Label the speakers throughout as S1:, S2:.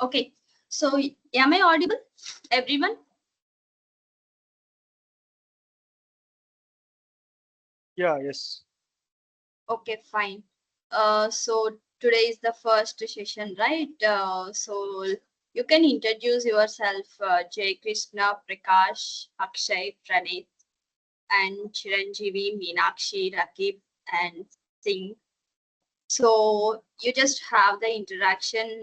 S1: Okay, so am I audible, everyone?
S2: Yeah, yes.
S1: Okay, fine. So today is the first session, right? So you can introduce yourself, Jay Krishna, Prakash, Akshay, Pranit, and Chiranjeevi, Meenakshi, Rakib, and Singh. So you just have the interaction,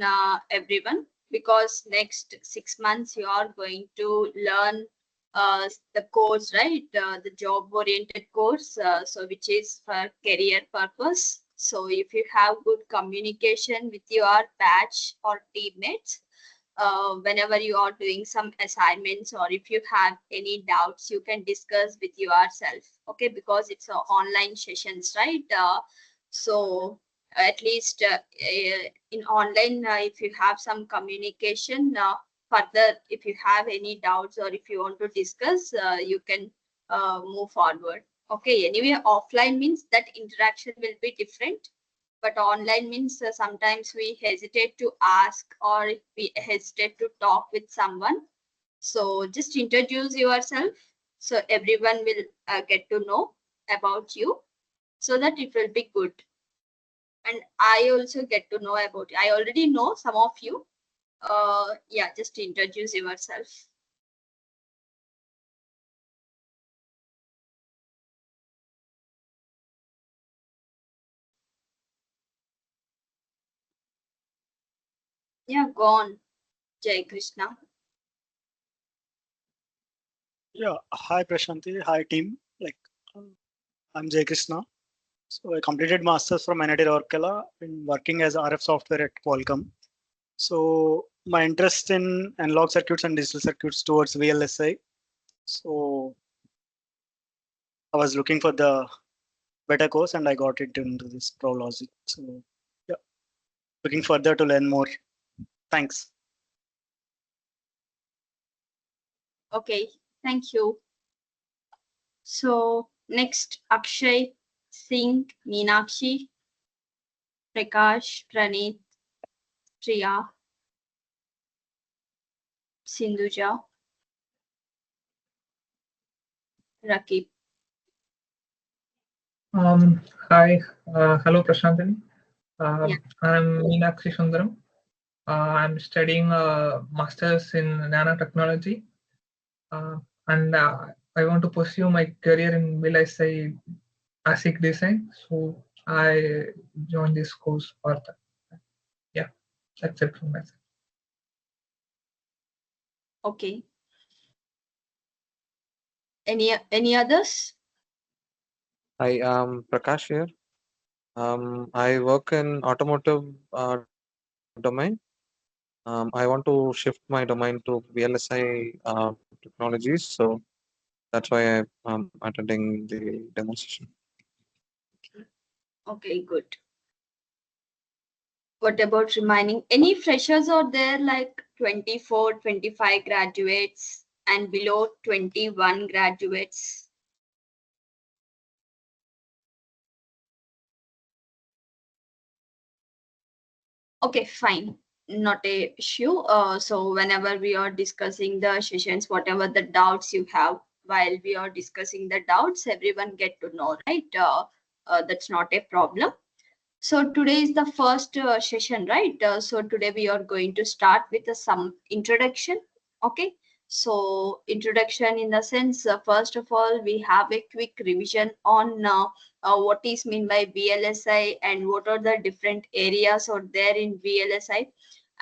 S1: everyone, because next 6 months you are going to learn the course, right? The job-oriented course, so which is for career purpose. So if you have good communication with your batch or teammates, whenever you are doing some assignments or if you have any doubts, you can discuss with yourself. Okay, because it's online sessions, right? So at least in online, if you have some communication further, if you have any doubts or if you want to discuss, you can move forward. Okay, anyway, offline means that interaction will be different, but online means sometimes we hesitate to ask or we hesitate to talk with someone. So just introduce yourself so everyone will get to know about you, so that it will be good. And I also get to know about you. I already know some of you. Yeah, just introduce yourself. Yeah, go on, Jai Krishna.
S2: Yeah. Hi, Prashanti. Hi, team. I'm Jay Krishna. So I completed masters from NIT Rourkela in working as RF software at Qualcomm. So my interest in analog circuits and digital circuits towards VLSI. So I was looking for the better course and I got it into this ProV Logic. So yeah, looking further to learn more. Thanks.
S1: Okay, thank you. So next, Akshay, Singh, Meenakshi, Prakash, Pranit, Priya, Sindhuja, Rakib.
S3: Hi, hello Prashantini.
S1: Yeah.
S3: I'm Meenakshi Sundaram. I'm studying masters in nanotechnology, and I want to pursue my career in VLSI ASIC design. So I joined this course for that. Yeah, that's it from my side.
S1: Okay. Any others?
S4: Hi, Prakash here. I work in automotive domain. I want to shift my domain to VLSI technologies, so that's why I'm attending the demonstration.
S1: Okay, good. What about remaining? Any freshers are there, like 24, 25 graduates and below 21 graduates? Okay, fine. Not a issue. So whenever we are discussing the sessions, whatever the doubts you have while we are discussing the doubts, everyone get to know, right? That's not a problem. So today is the first session, right? So today we are going to start with some introduction. Okay. So introduction in the sense, first of all, we have a quick revision on what is mean by VLSI and what are the different areas out there in VLSI,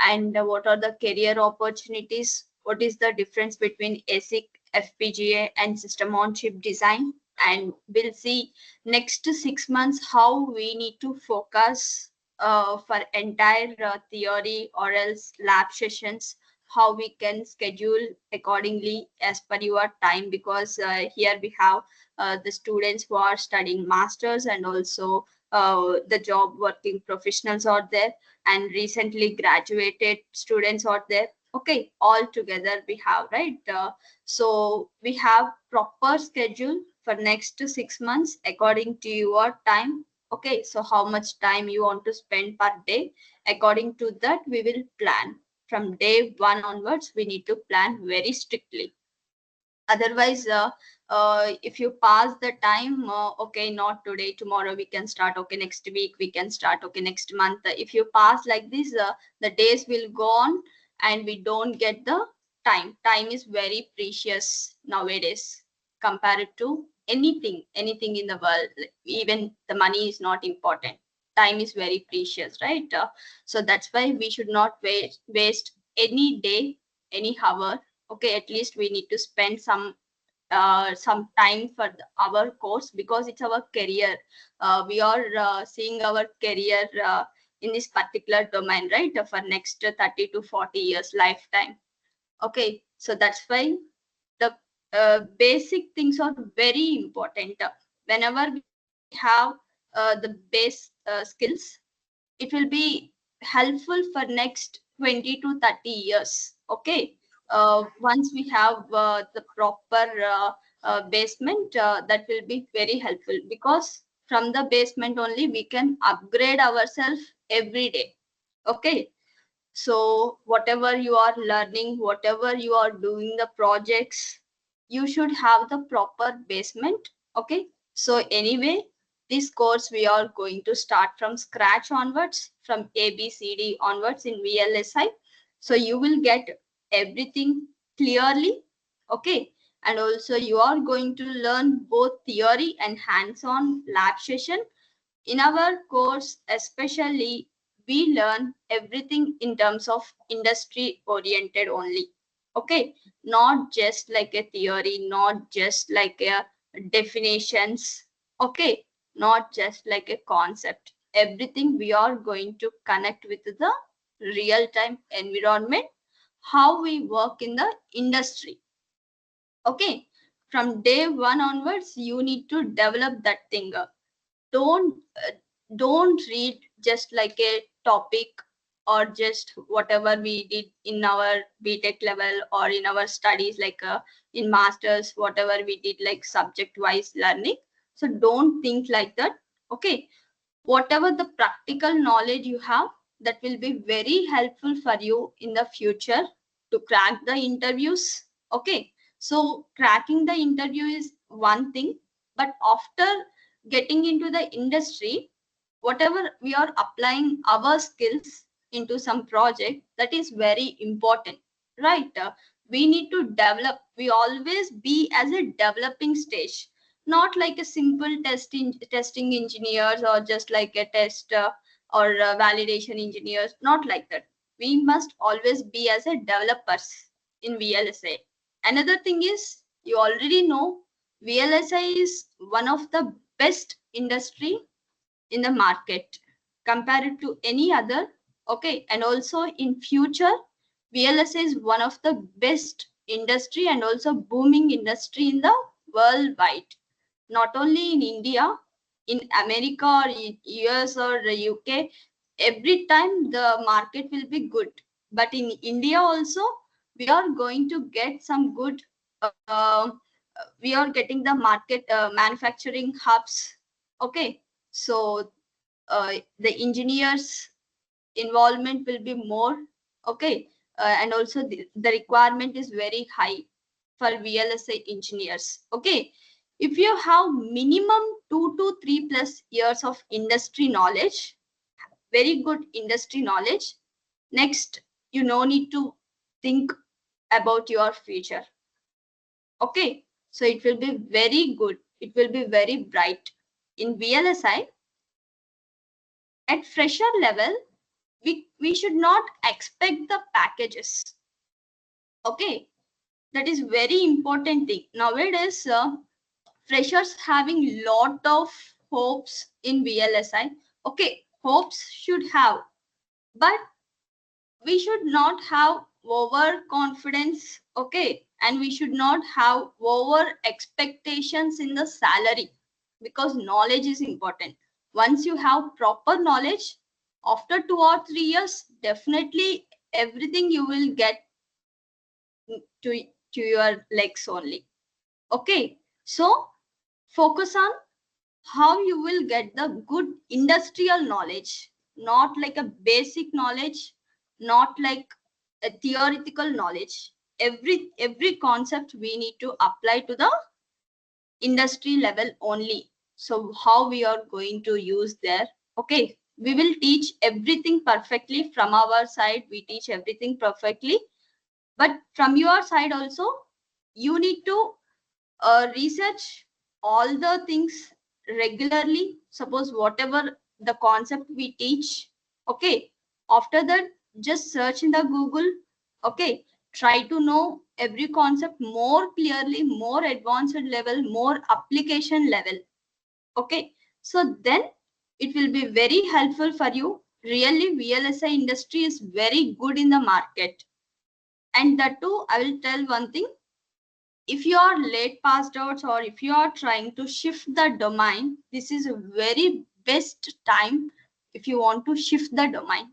S1: and what are the career opportunities. What is the difference between ASIC, FPGA, and system on chip design? And we'll see next 6 months how we need to focus for entire theory or else lab sessions, how we can schedule accordingly as per your time, because here we have the students who are studying masters and also the job working professionals are there, and recently graduated students are there. Okay, all together we have, right? So we have proper schedule for next 6 months according to your time. Okay, so how much time you want to spend per day, according to that we will plan. from day one onwards, we need to plan very strictly. Otherwise, if you pass the time, okay, not today, tomorrow we can start, okay, next week we can start, okay, next month. If you pass like this, the days will go on and we don't get the time. Time is very precious nowadays compared to anything in the world. Even the money is not important. Time is very precious, right? So that's why we should not waste any day, any hour. Okay, at least we need to spend some time for our course, because it's our career. We are seeing our career in this particular domain, right, for next 30 to 40 years lifetime. Okay, so that's why the basic things are very important. Whenever we have the base skills, it will be helpful for next 20 to 30 years. Okay, once we have the proper basement, that will be very helpful, because from the basement only we can upgrade ourselves every day. Okay, so whatever you are learning, whatever you are doing the projects, you should have the proper basement. Okay, so anyway, this course we are going to start from scratch onwards, from ABCD onwards in VLSI. So you will get everything clearly. Okay, and also you are going to learn both theory and hands-on lab session. In our course especially, we learn everything in terms of industry oriented only. Okay, not just like a theory, not just like a definitions. Okay, not just like a concept. Everything we are going to connect with the real time environment, how we work in the industry. Okay, from day one onwards, you need to develop that thing. Don't don't read just like a topic, or just whatever we did in our BTech level or in our studies, like in masters, whatever we did like subject wise learning. So don't think like that. Okay, whatever the practical knowledge you have, that will be very helpful for you in the future to crack the interviews. Okay, so cracking the interview is one thing, but after getting into the industry, whatever we are applying our skills into some project, that is very important, right? We need to develop. We always be as a developing stage, not like a simple testing engineers, or just like a test or validation engineers, not like that. We must always be as a developers in VLSI. Another thing is, you already know, VLSI is one of the best industry in the market compared to any other. Okay, and also in future, VLSI is one of the best industry and also booming industry in the worldwide, not only in India, in America or in US or the UK. Every time the market will be good, but in India also we are going to get some good. We are getting the market manufacturing hubs. Okay, so the engineers involvement will be more. Okay, and also the requirement is very high for VLSI engineers. Okay, if you have minimum 2 to 3+ years of industry knowledge, very good industry knowledge, next you no need to think about your future. Okay, so it will be very good, it will be very bright. In VLSI, at fresher level, we should not expect the packages. Okay, that is very important thing nowadays. Freshers having lot of hopes in VLSI. Okay, hopes should have, but we should not have overconfidence. Okay, and we should not have over expectations in the salary, because knowledge is important. Once you have proper knowledge, after 2 or 3 years, definitely everything you will get to your legs only. Okay, so focus on how you will get the good industrial knowledge, not like a basic knowledge, not like a theoretical knowledge. Every concept we need to apply to the industry level only. So how we are going to use there? Okay, we will teach everything perfectly from our side. We teach everything perfectly, but from your side also, you need to research all the things regularly. Suppose whatever the concept we teach, okay, after that just search in the Google, okay, try to know every concept more clearly, more advanced level, more application level, okay. So then it will be very helpful for you. Really, VLSI industry is very good in the market. And that too, I will tell one thing. If you are late passed out or if you are trying to shift the domain, this is a very best time if you want to shift the domain.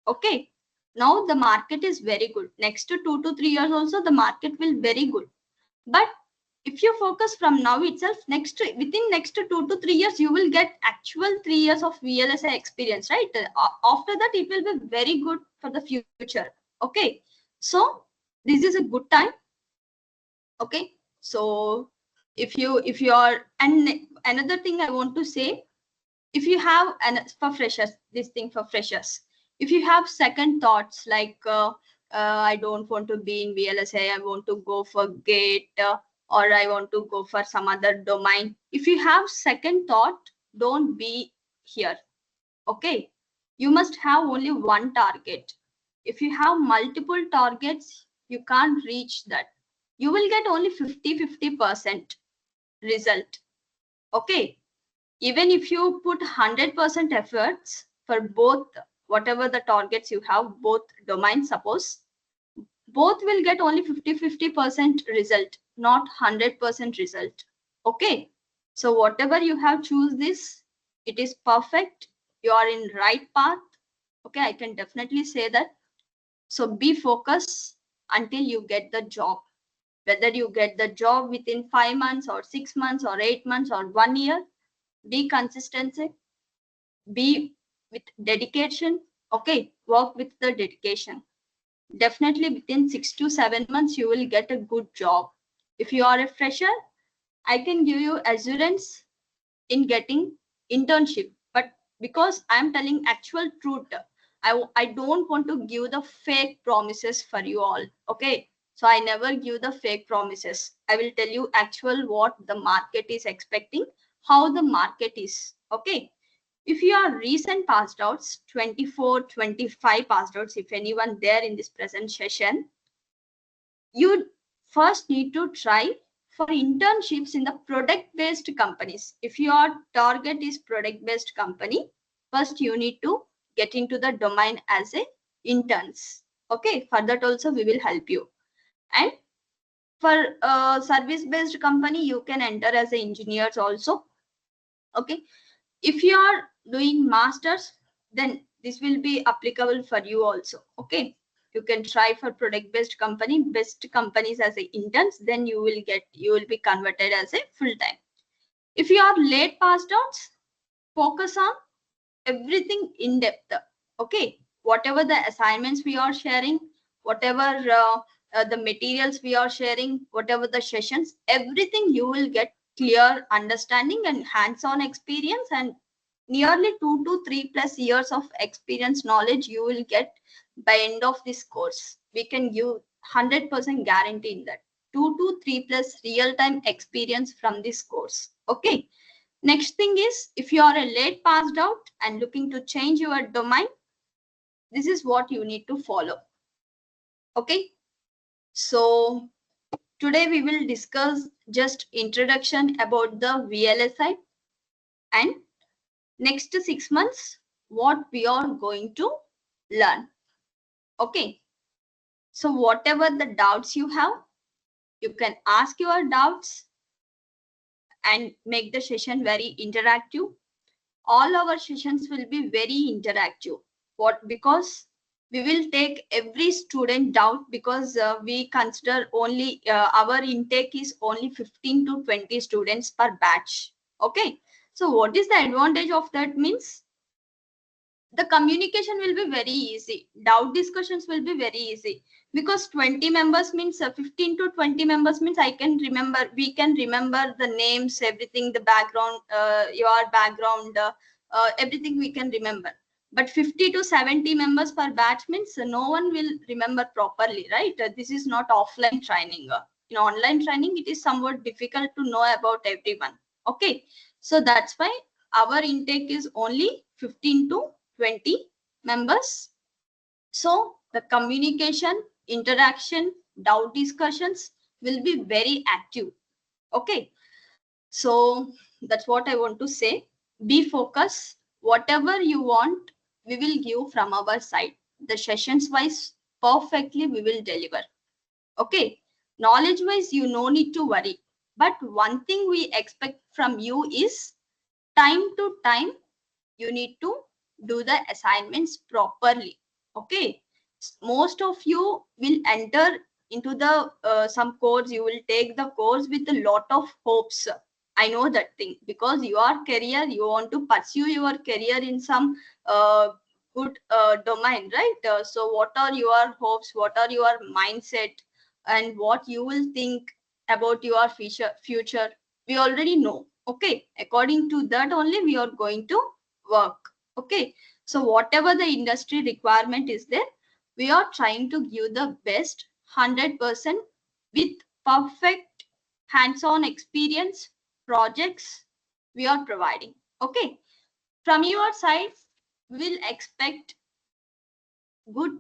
S1: Okay. Now the market is very good. Next to 2 to 3 years also the market will very good. But if you focus from now itself, within next 2 to 3 years, you will get actual 3 years of VLSI experience, right? After that, it will be very good for the future. Okay. So this is a good time. Okay, so if you are, and another thing I want to say, if you have, and for freshers, this thing for freshers, if you have second thoughts like I don't want to be in VLSI, I want to go for gate, or I want to go for some other domain. If you have second thought, don't be here. Okay, you must have only one target. If you have multiple targets, you can't reach that. You will get only 50% result. Okay, even if you put 100% efforts for both, whatever the targets you have, both domains, suppose, both will get only 50% result, not 100% result. Okay, so whatever you have choose this, it is perfect. You are in right path. Okay, I can definitely say that. So be focused until you get the job. Whether you get the job within 5 months or 6 months or 8 months or 1 year, be consistent, be with dedication. Okay, work with the dedication. Definitely within 6 to 7 months, you will get a good job. If you are a fresher, I can give you assurance in getting internship. But because I'm telling actual truth, I don't want to give the fake promises for you all. Okay. So I never give the fake promises. I will tell you actual what the market is expecting, how the market is. Okay. If you are recent passed outs, 24, 25 passed outs, if anyone there in this present session, you first need to try for internships in the product-based companies. If your target is product-based company, first you need to get into the domain as a interns. Okay, for that also we will help you. And for service-based company, you can enter as a engineers also. Okay, if you are doing masters, then this will be applicable for you also. Okay, you can try for product based company, best companies as a interns, then you will be converted as a full time. If you are late passed outs, focus on everything in depth. Okay, whatever the assignments we are sharing, whatever the materials we are sharing, whatever the sessions, everything you will get clear understanding and hands-on experience, and nearly 2 to 3 plus years of experience knowledge you will get by end of this course. We can give 100% guarantee in that. 2 to 3 plus real-time experience from this course. Okay. Next thing is, if you are a late passed out and looking to change your domain, this is what you need to follow. Okay. So today we will discuss just introduction about the VLSI, and next 6 months what we are going to learn. Okay. So whatever the doubts you have, you can ask your doubts and make the session very interactive. All our sessions will be very interactive. What? Because we will take every student doubt, because we consider only our intake is only 15 to 20 students per batch. Okay. So what is the advantage of that? Means the communication will be very easy. Doubt discussions will be very easy, because 20 members means 15 to 20 members means we can remember the names, everything, the background, your background, everything we can remember. But 50 to 70 members per batch means no one will remember properly, right? This is not offline training. In online training, it is somewhat difficult to know about everyone. Okay, so that's why our intake is only 15 to 20 members. So the communication, interaction, doubt discussions will be very active. Okay, so that's what I want to say. Be focused. Whatever you want, we will give from our side. The sessions wise, perfectly we will deliver. Okay, knowledge wise, you no need to worry. But one thing we expect from you is time to time you need to do the assignments properly. Okay, most of you will enter into the some course, you will take the course with a lot of hopes. I know that thing, because your career, you want to pursue your career in some good domain, right? So what are your hopes, what are your mindset, and what you will think about your future, we already know. Okay, according to that only we are going to work. Okay, so whatever the industry requirement is there, we are trying to give the best 100% with perfect hands-on experience projects we are providing. Okay, from your side we'll expect good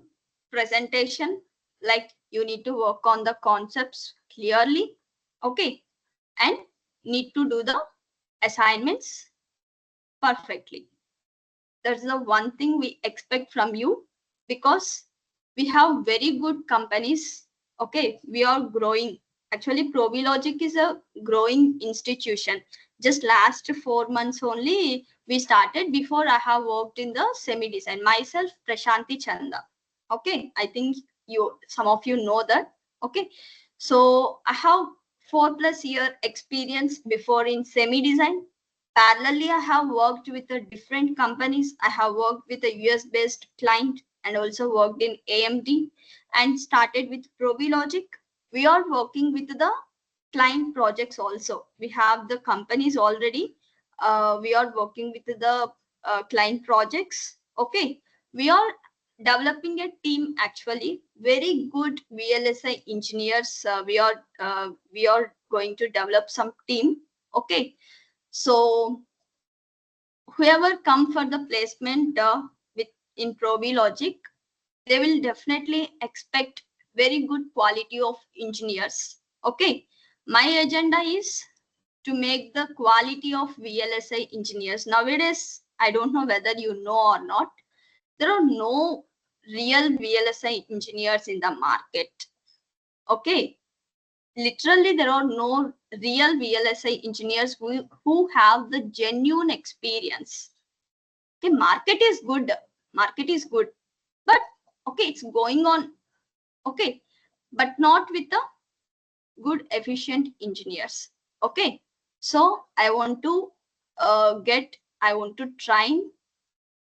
S1: presentation, like you need to work on the concepts clearly. Okay, and need to do the assignments perfectly. That's the one thing we expect from you, because we have very good companies. Okay, we are growing. Actually, ProV Logic is a growing institution. Just last 4 months only we started. Before, I have worked in the semi design myself, Prashanti Chanda. Okay, I think some of you know that. Okay, so I have 4+ year experience before in semi design. Parallelly, I have worked with the different companies. I have worked with a US based client and also worked in AMD and started with ProV Logic. We are working with the client projects also. We have the companies already. We are working with the client projects. Okay, we are developing a team, actually very good VLSI engineers. We are going to develop some team. Okay, so whoever come for the placement with in ProV Logic, they will definitely expect very good quality of engineers. Okay, my agenda is to make the quality of VLSI engineers. Nowadays, I don't know whether you know or not, there are no real VLSI engineers in the market. Okay, literally there are no real VLSI engineers who have the genuine experience. Okay, market is good, but okay, it's going on. Okay, but not with the good efficient engineers. Okay, so I want to train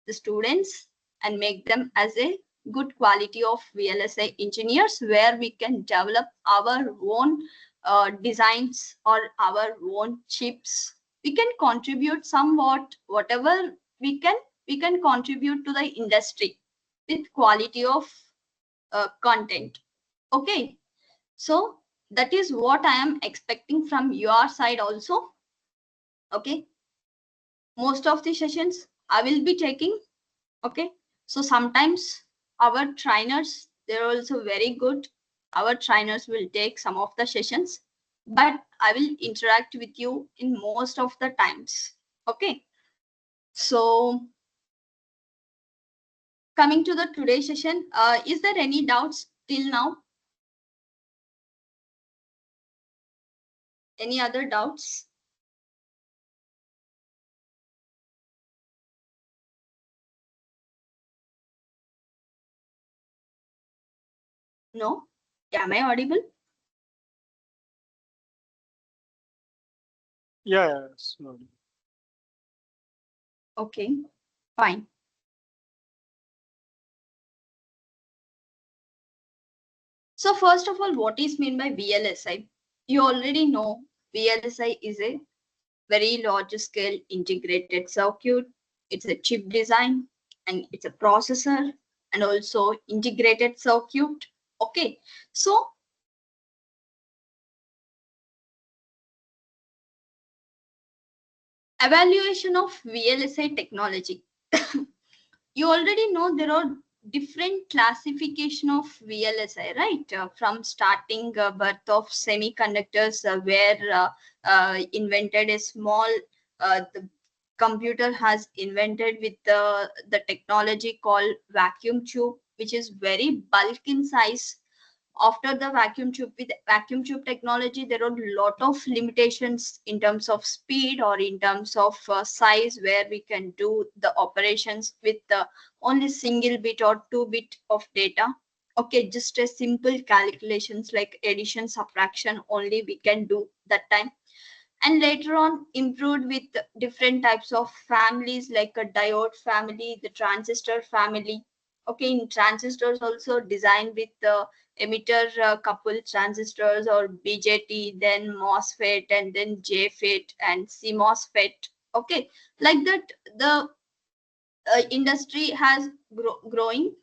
S1: the students and make them as a good quality of VLSI engineers, where we can develop our own designs or our own chips. We can contribute somewhat, whatever we can contribute to the industry with quality of content. Okay, so that is what I am expecting from your side also. Okay, most of the sessions I will be taking. Okay, so sometimes our trainers, they're also very good. Our trainers will take some of the sessions, but I will interact with you in most of the times. Okay, so coming to the today's session, is there any doubts till now? Any other doubts? No? Am I audible?
S2: Yeah, slowly.
S1: Okay, fine. So first of all, what is meant by VLSI? You already know VLSI is a very large scale integrated circuit. It's a chip design and it's a processor and also integrated circuit. Okay, so evaluation of VLSI technology. You already know there are different classification of VLSI, right? From starting birth of semiconductors, where invented a small, the computer has invented with the technology called vacuum tube, which is very bulk in size. After the vacuum tube, with vacuum tube technology, there are a lot of limitations in terms of speed or in terms of size, where we can do the operations with only single bit or 2 bit of data. Okay, just a simple calculations like addition, subtraction only we can do that time. And later on improved with different types of families like a diode family, the transistor family. Okay, in transistors also designed with the emitter coupled transistors or BJT, then MOSFET, and then JFET and CMOSFET. Okay, like that the industry has growing,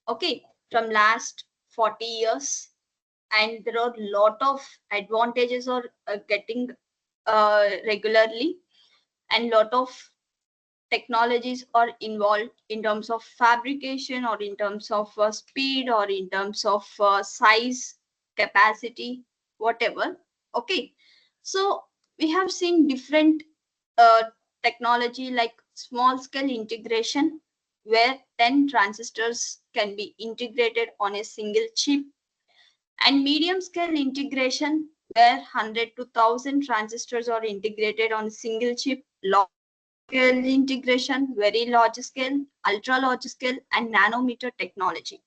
S1: okay, from last 40 years. And there are a lot of advantages or getting regularly, and lot of technologies are involved in terms of fabrication or in terms of speed or in terms of size, capacity, whatever. Okay, so we have seen different uh, technology like small scale integration, where 10 transistors can be integrated on a single chip, and medium scale integration, where 100 to 1000 transistors are integrated on a single chip. Large scale integration, very large scale, ultra large scale, and nanometer technology.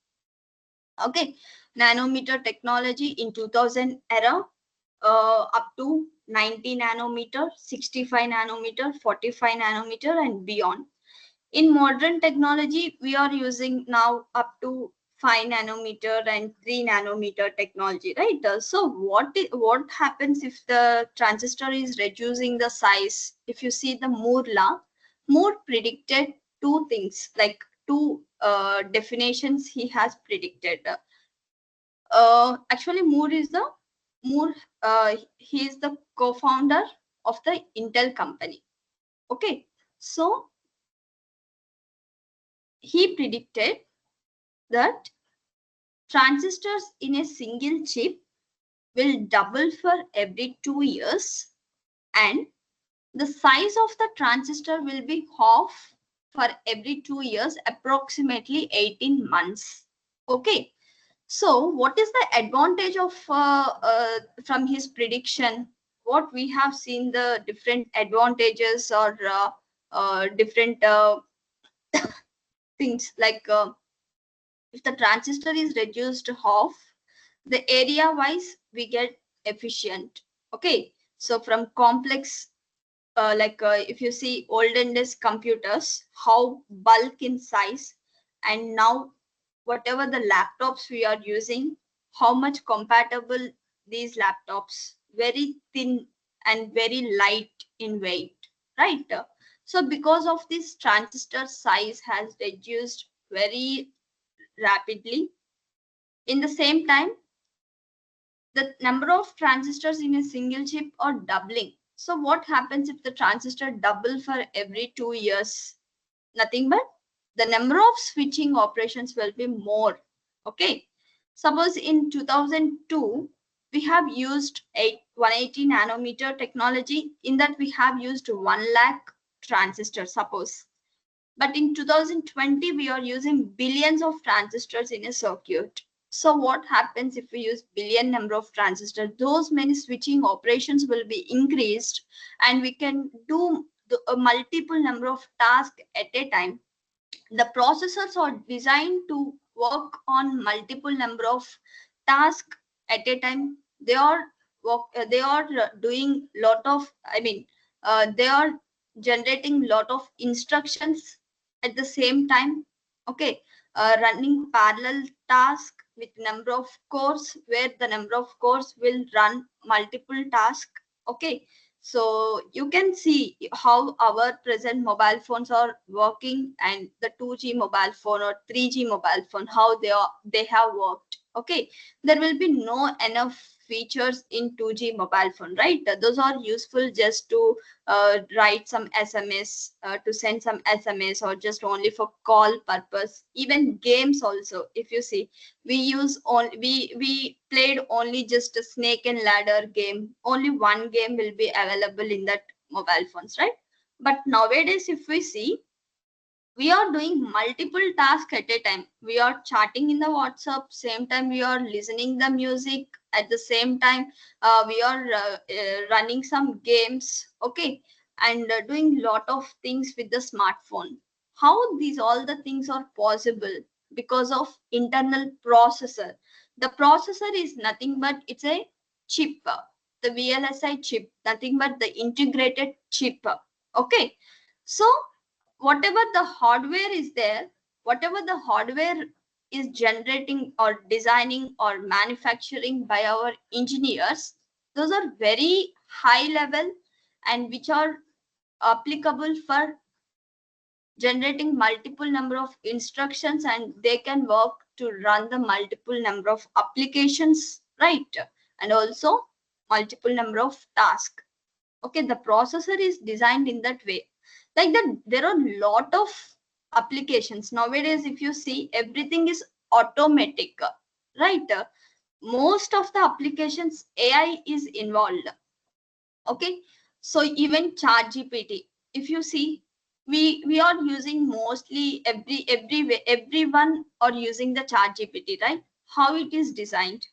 S1: Okay, nanometer technology in 2000 era, up to 90 nanometer, 65 nanometer, 45 nanometer, and beyond. In modern technology, we are using now up to 5 nanometer and 3 nanometer technology, right? So what happens if the transistor is reducing the size? If you see the Moore law, Moore predicted two things, like two definitions he has predicted. Actually, Moore. He is the co-founder of the Intel company. Okay, so he predicted that transistors in a single chip will double for every 2 years, and the size of the transistor will be half for every 2 years, approximately 18 months. Okay, so what is the advantage of from his prediction? What we have seen the different advantages or different things like if the transistor is reduced half, the area wise we get efficient. Okay, so from complex if you see olden days computers, how bulk in size, and now whatever the laptops we are using, how much compatible these laptops, very thin and very light in weight, right? So because of this, transistor size has reduced very rapidly. In the same time, the number of transistors in a single chip are doubling. So what happens if the transistor double for every 2 years? Nothing but the number of switching operations will be more. Okay. Suppose in 2002, we have used a 180 nanometer technology. In that we have used 1 lakh transistors, suppose. But in 2020, we are using billions of transistors in a circuit. So what happens if we use billion number of transistors? Those many switching operations will be increased, and we can do a multiple number of tasks at a time. The processors are designed to work on multiple number of tasks at a time. They are doing lot of, they are generating lot of instructions at the same time. Okay, running parallel task with number of cores, where the number of cores will run multiple tasks. Okay, so you can see how our present mobile phones are working, and the 2G mobile phone or 3G mobile phone, how they have worked. Okay, there will be no enough features in 2G mobile phone, right? Those are useful just to write some SMS, to send some SMS, or just only for call purpose. Even games also, if you see, we played only just a snake and ladder game. Only one game will be available in that mobile phones, right? But nowadays, if we see, we are doing multiple tasks at a time. We are chatting in the WhatsApp, same time we are listening the music, at the same time we are running some games. Okay, and doing lot of things with the smartphone. How these all the things are possible? Because of internal processor. The processor is nothing but it's a chip, the VLSI chip, nothing but the integrated chip. Okay, so whatever the hardware is there, whatever the hardware is generating or designing or manufacturing by our engineers, those are very high level, and which are applicable for generating multiple number of instructions, and they can work to run the multiple number of applications, right? And also multiple number of tasks. Okay, the processor is designed in that way. Like that, there are a lot of applications nowadays. If you see, everything is automatic, right? Most of the applications AI is involved. Okay, so even chat GPT, if you see, we are using mostly everyone are using the chat GPT, right? How it is designed,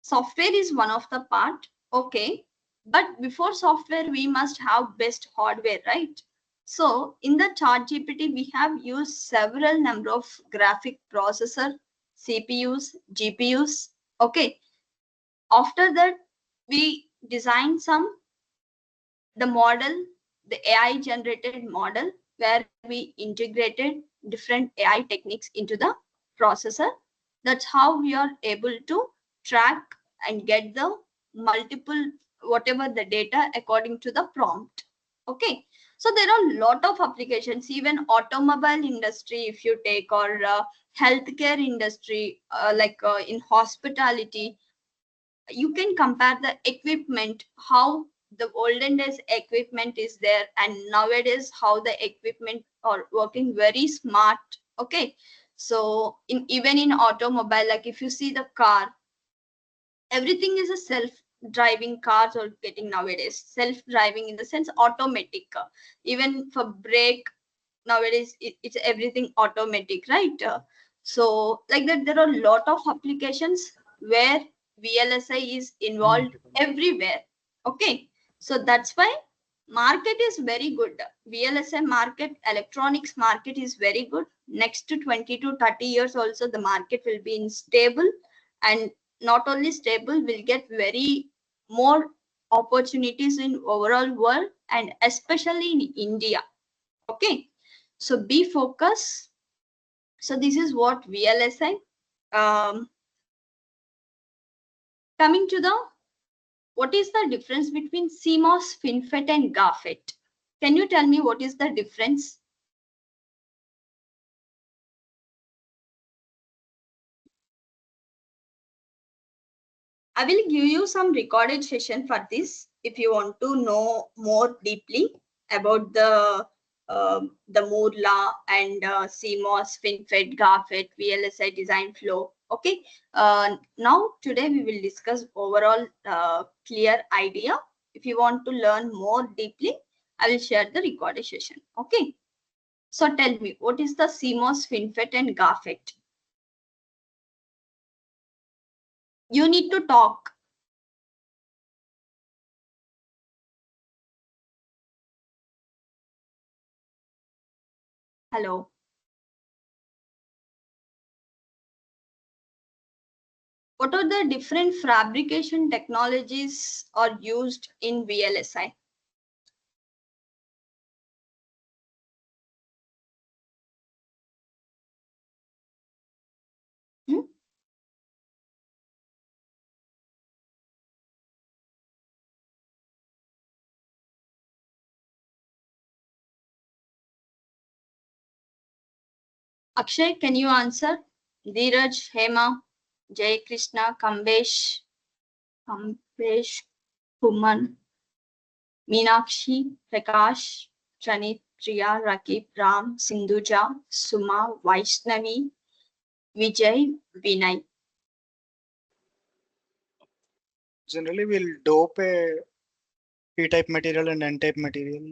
S1: software is one of the part. Okay, but before software we must have best hardware, right? So in the chat GPT we have used several number of graphic processor, CPUs, GPUs. Okay, after that we design some the model, the AI generated model, where we integrated different AI techniques into the processor. That's how we are able to track and get the multiple whatever the data according to the prompt. Okay, so there are a lot of applications. Even automobile industry, if you take, or healthcare industry, in hospitality, you can compare the equipment, how the olden days equipment is there, and nowadays how the equipment are working very smart. Okay, so in even in automobile, like if you see the car, everything is a self driving. Cars are getting nowadays self driving, in the sense automatic. Even for brake, nowadays it's everything automatic, right? So like that, there are a lot of applications where VLSI is involved everywhere. Okay, so that's why market is very good. VLSI market, electronics market is very good. Next to 20 to 30 years also the market will be in stable, and not only stable, will get very more opportunities in overall world, and especially in India. Okay, so be focused. So this is what VLSI. Coming to the, what is the difference between CMOS, FinFET and GAFET? Can you tell me what is the difference? I will give you some recorded session for this if you want to know more deeply about the Moore law and CMOS, FinFET, GAFET, VLSI design flow. Okay. Now today we will discuss overall clear idea. If you want to learn more deeply, I will share the recorded session. Okay. So tell me, what is the CMOS, FinFET and GAFET? You need to talk. Hello. What are the different fabrication technologies are used in VLSI? Hmm? Akshay, can you answer? Dheeraj, Hema, Jay Krishna, Kambesh, Kuman, Meenakshi, Prakash, Pranit, Priya, Rakib, Ram, Sindhuja, Suma, Vaishnavi, Vijay, Vinay.
S2: Generally, we'll dope a P-type material and N-type material.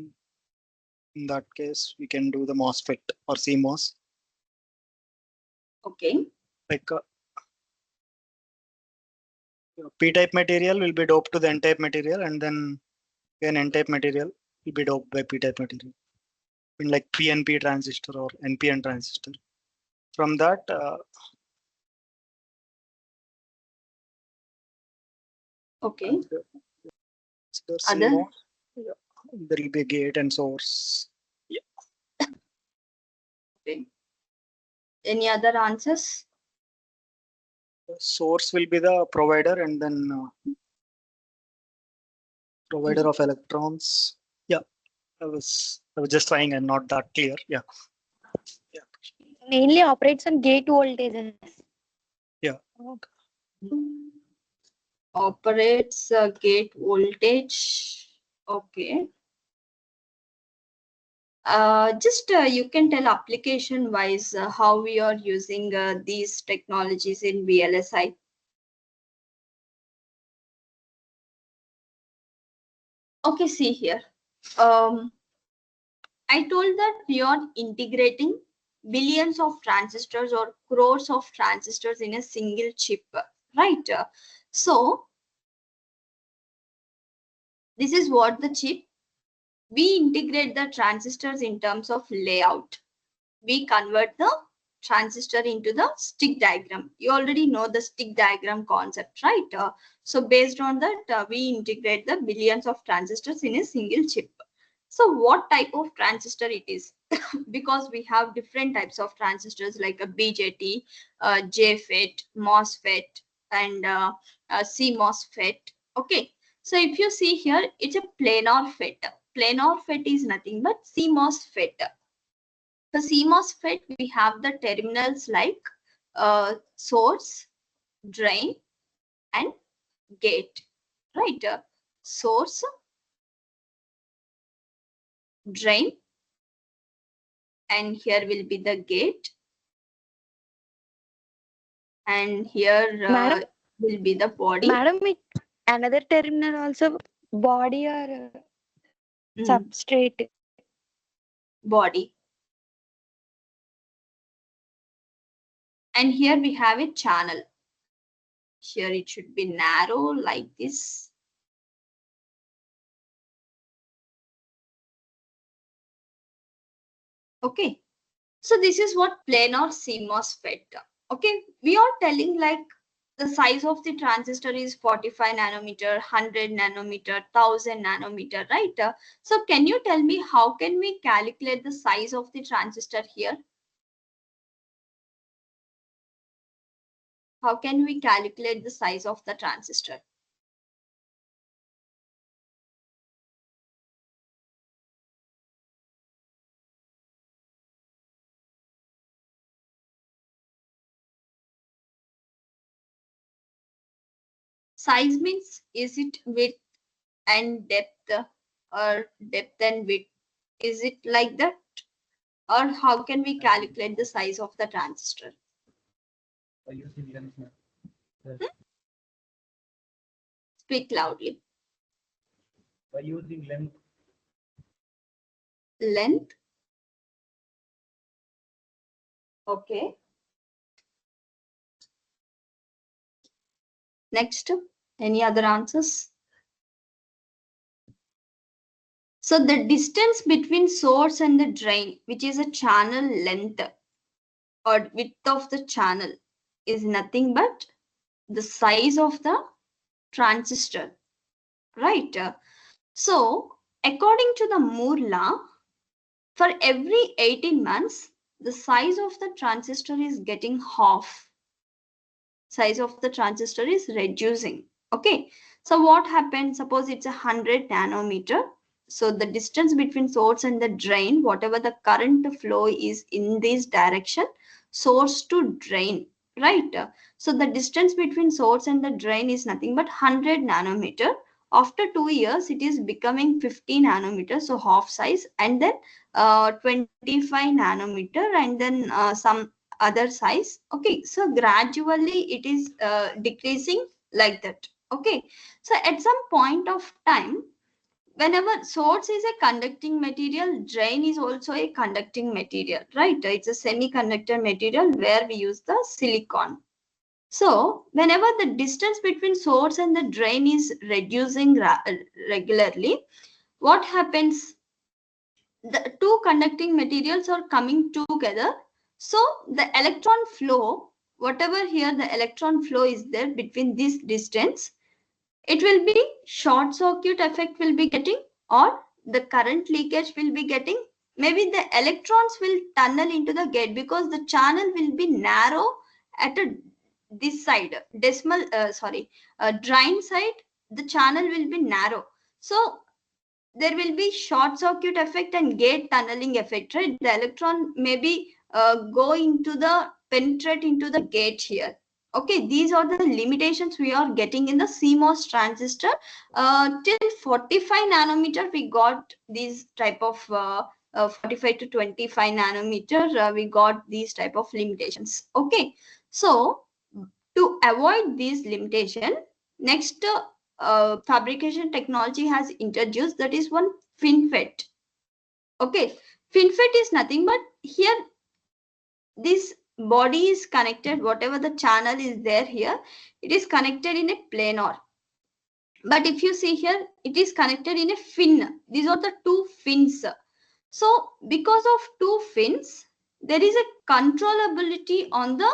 S2: In that case, we can do the MOSFET or CMOS.
S1: Okay.
S2: Like P-type material will be doped to the N-type material, and then an N-type material will be doped by P-type material in like PNP transistor or NPN transistor. From that,
S1: Okay.
S2: the
S1: Other?
S2: CMOS, there will be a gate and source.
S1: Okay. Any other answers?
S2: The source will be the provider, and then provider of electrons. Yeah, I was just trying and not that clear. Yeah.
S5: Mainly operates on gate voltages.
S2: Yeah.
S1: Operates gate voltage. Okay. Just you can tell application wise how we are using these technologies in VLSI. Okay, see here. I told that we are integrating billions of transistors or crores of transistors in a single chip, right? So this is what the chip. We integrate the transistors in terms of layout. We convert the transistor into the stick diagram. You already know the stick diagram concept, right? So based on that, we integrate the billions of transistors in a single chip. So what type of transistor it is? Because we have different types of transistors like a BJT, JFET, MOSFET, and CMOSFET. Okay. So if you see here, it's a planar FET. Planar FET is nothing but CMOS FET. For CMOS FET, we have the terminals like source, drain, and gate. Right? Source, drain, and here will be the gate. And here
S5: Madam?
S1: will be the body.
S5: Madam, another terminal also body or substrate.
S1: Body. And here we have a channel. Here it should be narrow like this. Okay. So this is what planar CMOS FET. Okay. We are telling like the size of the transistor is 45 nanometer, 100 nanometer, 1000 nanometer, right? So can you tell me how can we calculate the size of the transistor here? How can we calculate the size of the transistor? Size means is it width and depth or depth and width? Is it like that? Or how can we calculate the size of the transistor?
S6: By using length.
S1: Speak loudly.
S6: By using length.
S1: Length. Okay. Next, any other answers? So the distance between source and the drain, which is a channel length or width of the channel, is nothing but the size of the transistor, right? So according to the Moore law, for every 18 months, the size of the transistor is getting half. Size of the transistor is reducing. Okay. So what happens? Suppose it's 100 nanometer. So the distance between source and the drain, whatever the current flow is in this direction, source to drain, right? So the distance between source and the drain is nothing but 100 nanometer. After 2 years, it is becoming 50 nanometers, so half size, and then 25 nanometer, and then some other size. Okay, so gradually it is decreasing like that. Okay, so at some point of time, whenever source is a conducting material, drain is also a conducting material, right? It's a semiconductor material where we use the silicon. So whenever the distance between source and the drain is reducing regularly, what happens? The two conducting materials are coming together. So the electron flow, whatever here the electron flow is there between this distance, it will be short circuit effect will be getting, or the current leakage will be getting. Maybe the electrons will tunnel into the gate because the channel will be narrow at this side, drain side, the channel will be narrow. So there will be short circuit effect and gate tunneling effect, right? The electron maybe go into the penetrate into the gate here. Okay, these are the limitations we are getting in the CMOS transistor. Till 45 nanometer, we got these type of 45 to 25 nanometer, we got these type of limitations. Okay, so to avoid these limitation, next fabrication technology has introduced, that is one FinFET. Okay, FinFET is nothing but here this body is connected, whatever the channel is there here, it is connected in a planar. But if you see here, it is connected in a fin. These are the two fins. So because of two fins, there is a controllability on the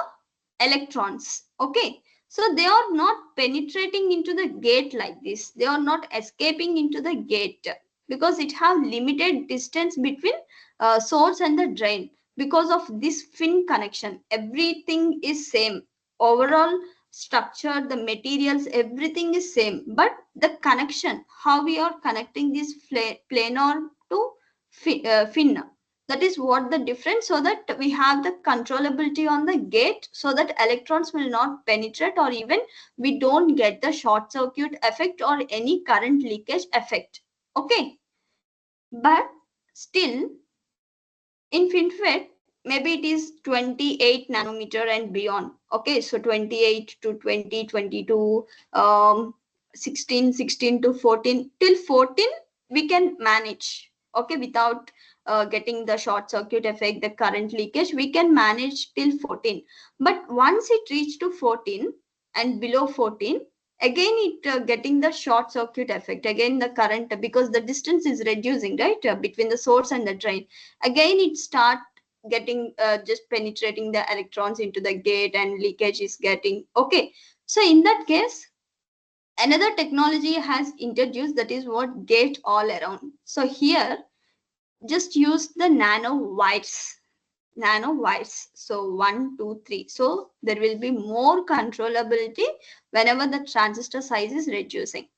S1: electrons. Okay, so they are not penetrating into the gate like this. They are not escaping into the gate because it have limited distance between source and the drain. Because of this fin connection, everything is same. Overall structure, the materials, everything is same. But the connection, how we are connecting this planar to fin, that is what the difference, so that we have the controllability on the gate, so that electrons will not penetrate, or even we don't get the short circuit effect or any current leakage effect. Okay, but still in FinFET, maybe it is 28 nanometer and beyond. Okay, so 28 to 20, 22, 16 to 14, till 14 we can manage. Okay, without getting the short circuit effect, the current leakage, we can manage till 14. But once it reach to 14 and below 14, again it getting the short circuit effect, again the current, because the distance is reducing, right, between the source and the drain. Again it start getting just penetrating the electrons into the gate, and leakage is getting. Okay, so in that case, another technology has introduced, that is what gate all around. So here just use the nano wires. So 1, 2, 3. So there will be more controllability whenever the transistor size is reducing.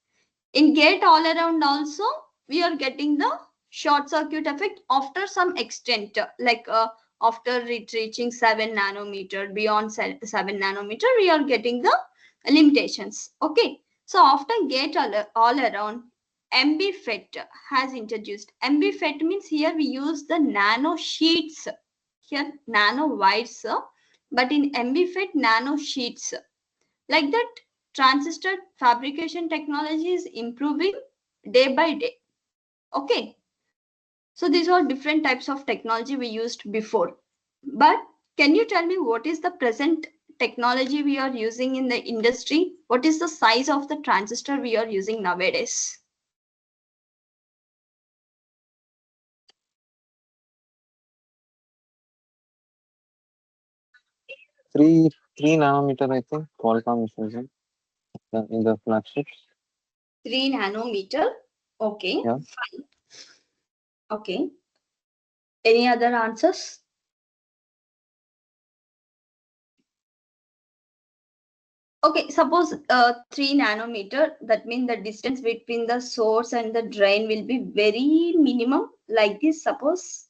S1: In gate all around also, we are getting the short circuit effect after some extent, like after reaching 7 nanometer, beyond 7 nanometer, we are getting the limitations. Okay, so after gate all around, MBFET has introduced. MBFET means here we use the nano sheets, here nano wires, but in MBFET nano sheets. Like that, transistor fabrication technology is improving day by day. Okay, so these are different types of technology we used before. But can you tell me what is the present technology we are using in the industry? What is the size of the transistor we are using nowadays?
S4: Three nanometer, I think. Qualcomm is using in the flagships.
S1: 3 nanometer. Okay,
S4: Yeah.
S1: fine. Okay. Any other answers? Okay, suppose 3 nanometer, that means the distance between the source and the drain will be very minimum, like this, suppose.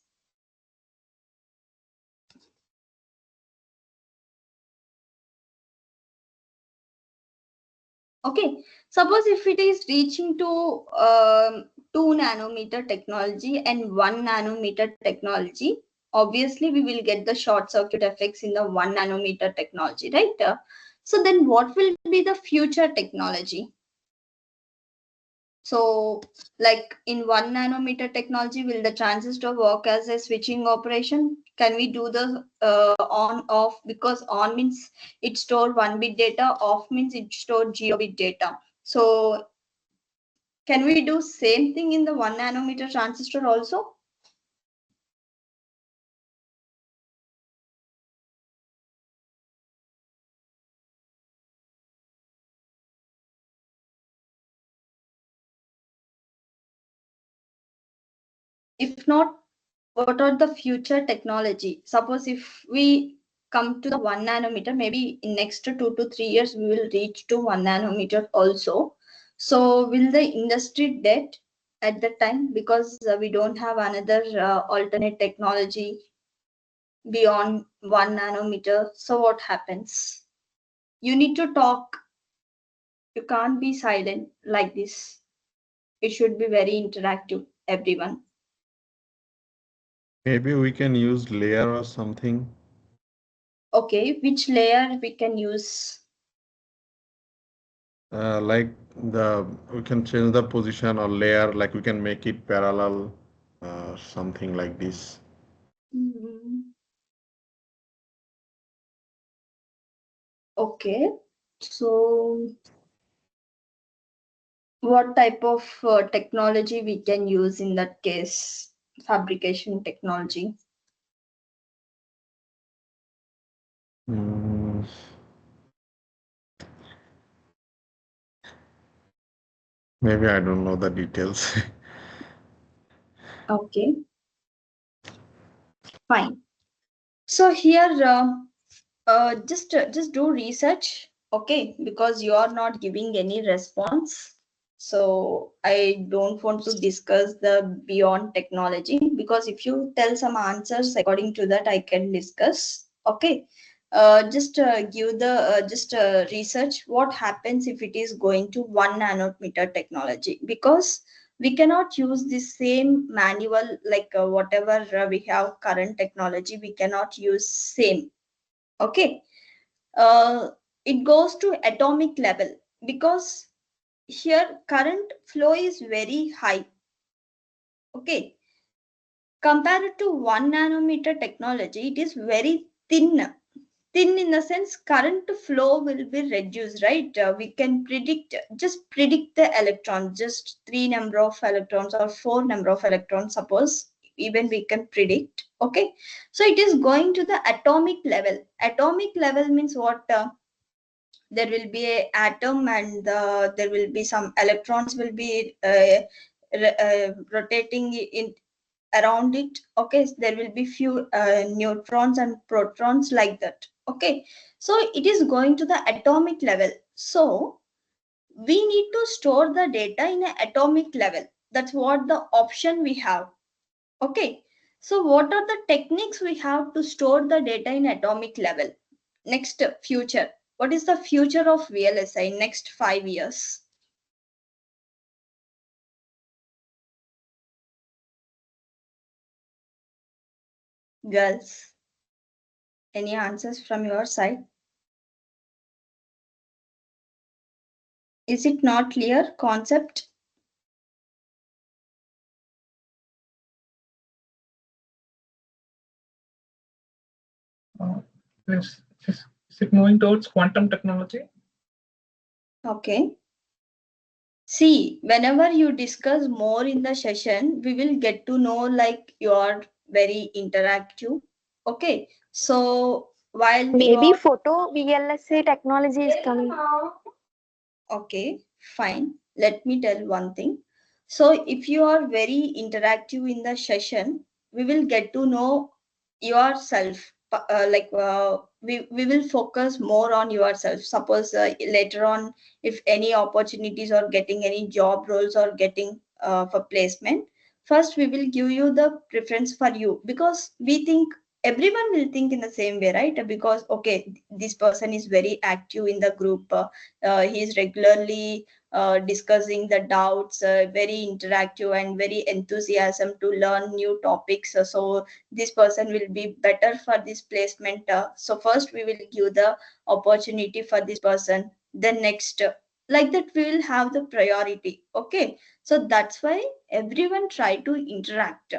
S1: Okay, suppose if it is reaching to 2 nanometer technology and 1 nanometer technology, obviously we will get the short circuit effects in the 1 nanometer technology, right? So then what will be the future technology? So like in 1 nanometer technology, will the transistor work as a switching operation? Can we do the on off? Because on means it store 1 bit data, off means it store 0 bit data. So can we do same thing in the 1 nanometer transistor also? If not, what are the future technology? Suppose if we come to the 1 nanometer, maybe in next 2 to 3 years, we will reach to 1 nanometer also. So will the industry dead at that time because we don't have another alternate technology beyond 1 nanometer? So what happens? You need to talk. You can't be silent like this. It should be very interactive, everyone.
S7: Maybe we can use layer or something.
S1: Okay, which layer we can use?
S7: Like we can change the position or layer, like we can make it parallel, something like this.
S1: Okay, so what type of technology we can use in that case? Fabrication technology.
S7: Mm, maybe I don't know the details.
S1: Okay, fine. So here, just do research, okay? Because you are not giving any response. So I don't want to discuss the beyond technology because if you tell some answers according to that, I can discuss. Okay. Just give the just research what happens if it is going to 1 nanometer technology because we cannot use the same manual like whatever we have current technology we cannot use same. Okay. uh, it goes to atomic level because here current flow is very high. Okay, compared to 1 nanometer technology it is very thin in the sense current flow will be reduced, right? We can predict the electrons, just 3 number of electrons or 4 number of electrons, suppose even we can predict. Okay, so it is going to the atomic level. Atomic level means what? There will be a atom and there will be some electrons will be rotating in around it. Okay, so there will be few neutrons and protons like that. Okay, so it is going to the atomic level. So we need to store the data in an atomic level. That's what the option we have. Okay, so what are the techniques we have to store the data in atomic level? Next, future. What is the future of VLSI next 5 years? Girls, any answers from your side? Is it not clear concept?
S3: Is, is it moving towards quantum technology?
S1: Okay. See, whenever you discuss more in the session, we will get to know like you are very interactive. Okay. So while you
S5: Maybe
S1: are
S5: photo VLSI technology is coming.
S1: okay, fine. Let me tell one thing. So if you are very interactive in the session, we will get to know yourself. We will focus more on yourself. Suppose later on, if any opportunities or getting any job roles or getting for placement, first we will give you the preference for you because we think everyone will think in the same way, right? Because okay, this person is very active in the group, he is regularly discussing the doubts, very interactive and very enthusiasm to learn new topics, so this person will be better for this placement, so first we will give the opportunity for this person, then next, like that we will have the priority. Okay, so that's why everyone try to interact.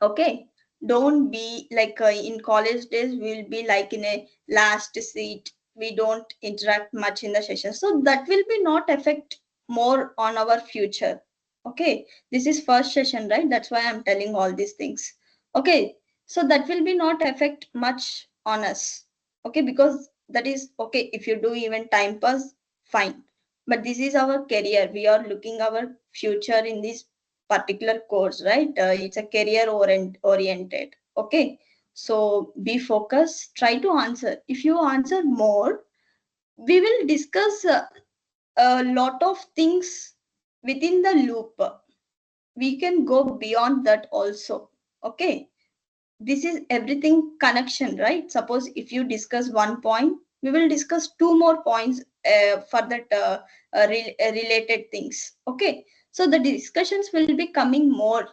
S1: Okay, don't be like in college days we'll be like in a last seat, we don't interact much in the session, so that will be not affect more on our future. Okay, this is first session, right? That's why I'm telling all these things. Okay, so that will be not affect much on us. Okay, because that is okay, if you do even time pass, fine, but this is our career, we are looking our future in this particular course, right? It's a career oriented. Okay, so be focused, try to answer. If you answer more, we will discuss a lot of things within the loop. We can go beyond that also. Okay, this is everything connection, right? Suppose if you discuss one point, we will discuss two more points for that related things. Okay, so the discussions will be coming more,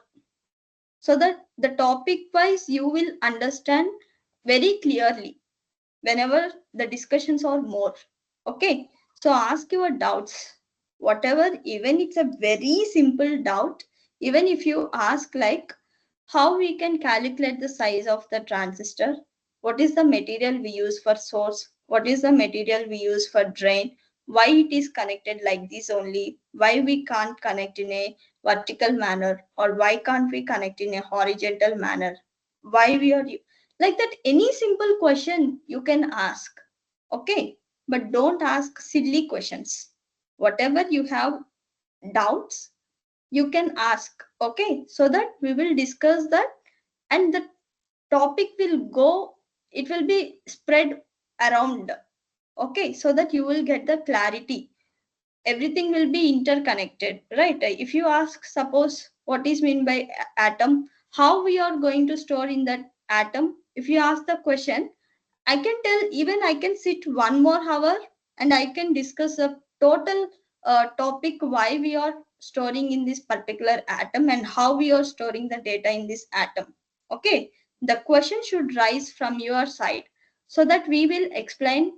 S1: so that the topic wise you will understand very clearly whenever the discussions are more. Okay, so ask your doubts, whatever, even it's a very simple doubt, even if you ask like how we can calculate the size of the transistor, what is the material we use for source, what is the material we use for drain, why it is connected like this only, why we can't connect in a vertical manner, or why can't we connect in a horizontal manner, why we are like that, any simple question you can ask. Okay, but don't ask silly questions. Whatever you have doubts, you can ask. Okay, so that we will discuss that, and the topic will go, it will be spread around. Okay, so that you will get the clarity, everything will be interconnected, right? If you ask, suppose what is mean by atom, how we are going to store in that atom, if you ask the question, I can tell, even I can sit 1 more hour and I can discuss a total topic, why we are storing in this particular atom and how we are storing the data in this atom. Okay, the question should rise from your side, so that we will explain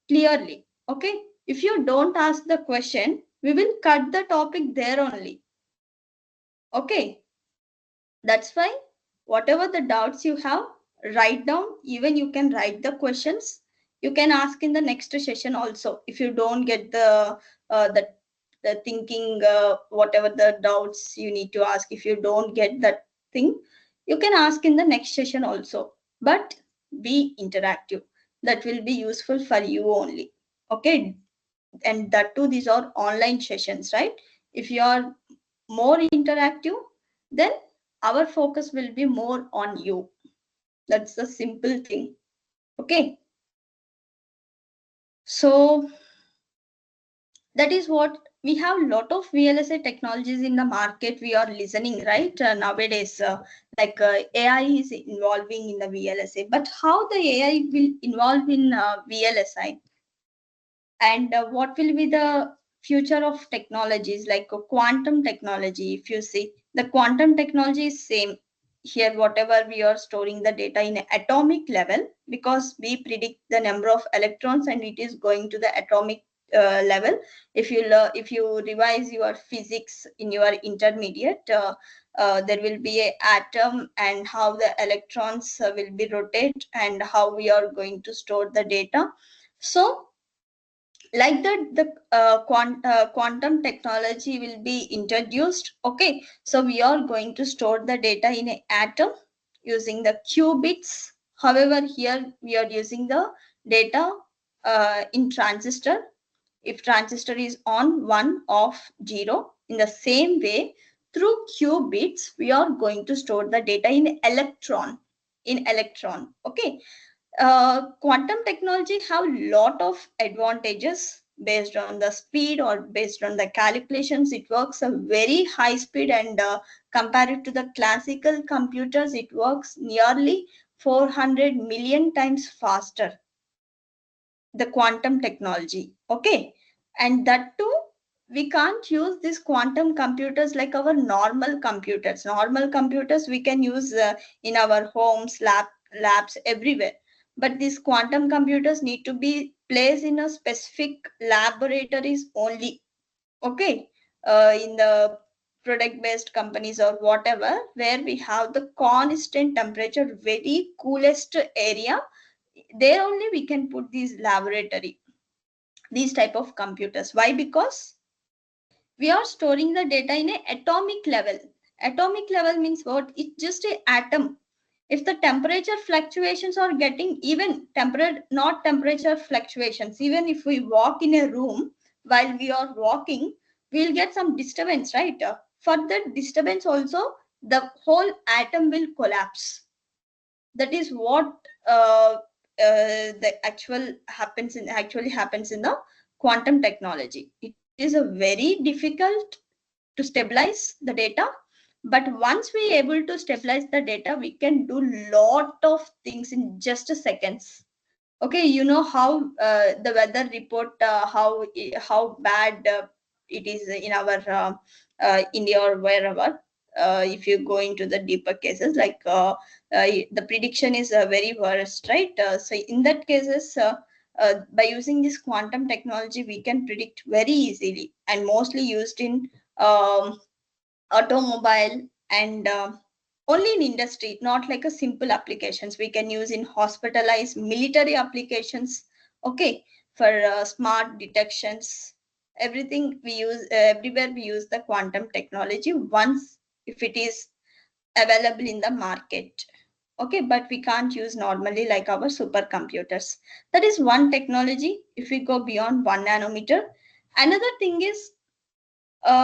S1: clearly. Okay, if you don't ask the question, we will cut the topic there only. Okay, that's why whatever the doubts you have, write down, even you can write the questions, you can ask in the next session also. If you don't get the thinking, whatever the doubts you need to ask, if you don't get that thing, you can ask in the next session also, but be interactive, that will be useful for you only. Okay, and that too, these are online sessions, right? If you are more interactive, then our focus will be more on you. That's the simple thing. Okay, so that is what we have. A lot of VLSI technologies in the market we are listening, right? Nowadays, like AI is involving in the VLSI, but how the AI will involve in VLSI, and what will be the future of technologies like quantum technology? If you see, the quantum technology is same here, whatever we are storing the data in an atomic level, because we predict the number of electrons and it is going to the atomic level. If you revise your physics in your intermediate, there will be a atom and how the electrons will be rotate and how we are going to store the data. So like that, the quantum technology will be introduced. Okay, so we are going to store the data in an atom using the qubits. However, here we are using the data in transistor. If transistor is on, 1, off, 0, in the same way through qubits we are going to store the data in electron. Okay, quantum technology have lot of advantages, based on the speed or based on the calculations. It works a very high speed, and compared to the classical computers, it works nearly 400 million times faster, the quantum technology. Okay, and that too, we can't use these quantum computers like our normal computers. Normal computers we can use in our homes, labs, everywhere. But these quantum computers need to be placed in a specific laboratories only. Okay, in the product-based companies or whatever, where we have the constant temperature, very coolest area, there only we can put these laboratory, these type of computers. Why? Because we are storing the data in an atomic level. Atomic level means what? It's just an atom. If the temperature fluctuations are getting, even not temperature fluctuations, even if we walk in a room, while we are walking, we'll get some disturbance, right? For that disturbance also, the whole atom will collapse. That is what the actually happens in the quantum technology. It is a very difficult to stabilize the data, but once we able to stabilize the data, we can do lot of things in just a seconds. Okay, you know how the weather report, how bad it is in our India or wherever. If you go into the deeper cases, like the prediction is very worst, right? So in that cases, by using this quantum technology, we can predict very easily, and mostly used in automobile and only in industry, not like a simple applications. We can use in hospitalized military applications. Okay, for smart detections, everything we use, everywhere we use the quantum technology once if it is available in the market. Okay, but we can't use normally like our supercomputers. That is one technology. If we go beyond 1 nanometer, another thing is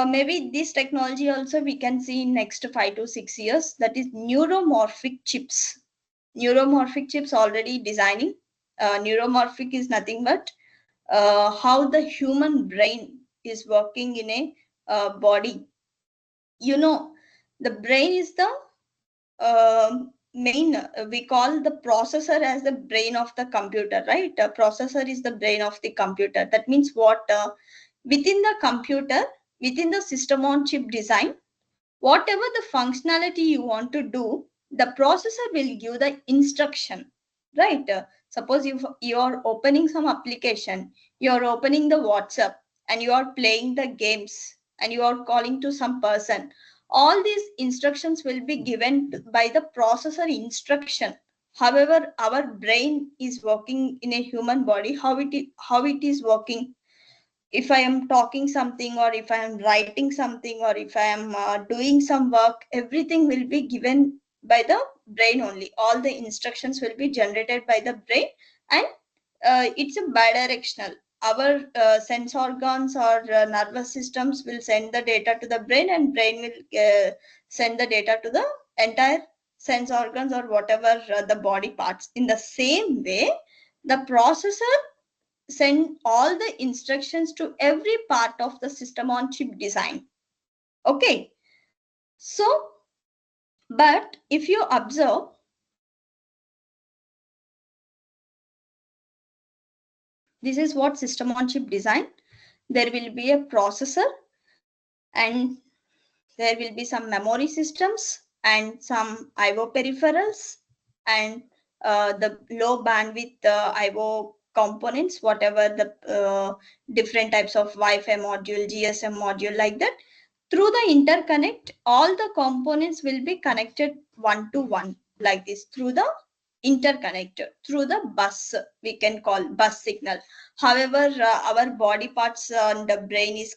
S1: maybe this technology also we can see in next 5 to 6 years, that is neuromorphic chips. Neuromorphic chips already designing. Neuromorphic is nothing but how the human brain is working in a body. You know, the brain is the main, we call the processor as the brain of the computer, right? Processor is the brain of the computer. That means what? Within the computer, within the system on chip design, whatever the functionality you want to do, the processor will give the instruction, right? Suppose if you are opening some application, you are opening the WhatsApp and you are playing the games and you are calling to some person, all these instructions will be given by the processor instruction. However, our brain is working in a human body, how it is working. If I am talking something, or if I am writing something, or if I am doing some work, everything will be given by the brain only. All the instructions will be generated by the brain, and it's a bidirectional. Our sense organs or nervous systems will send the data to the brain, and brain will send the data to the entire sense organs or whatever the body parts. In the same way, the processor send all the instructions to every part of the system on chip design. Okay, so but if you observe, this is what system on chip design. There will be a processor, and there will be some memory systems and some IO peripherals, and the low bandwidth IO components, whatever the different types of Wi-Fi module, GSM module, like that. Through the interconnect, all the components will be connected one to one like this through the interconnector, through the bus, we can call bus signal. However, our body parts and the brain is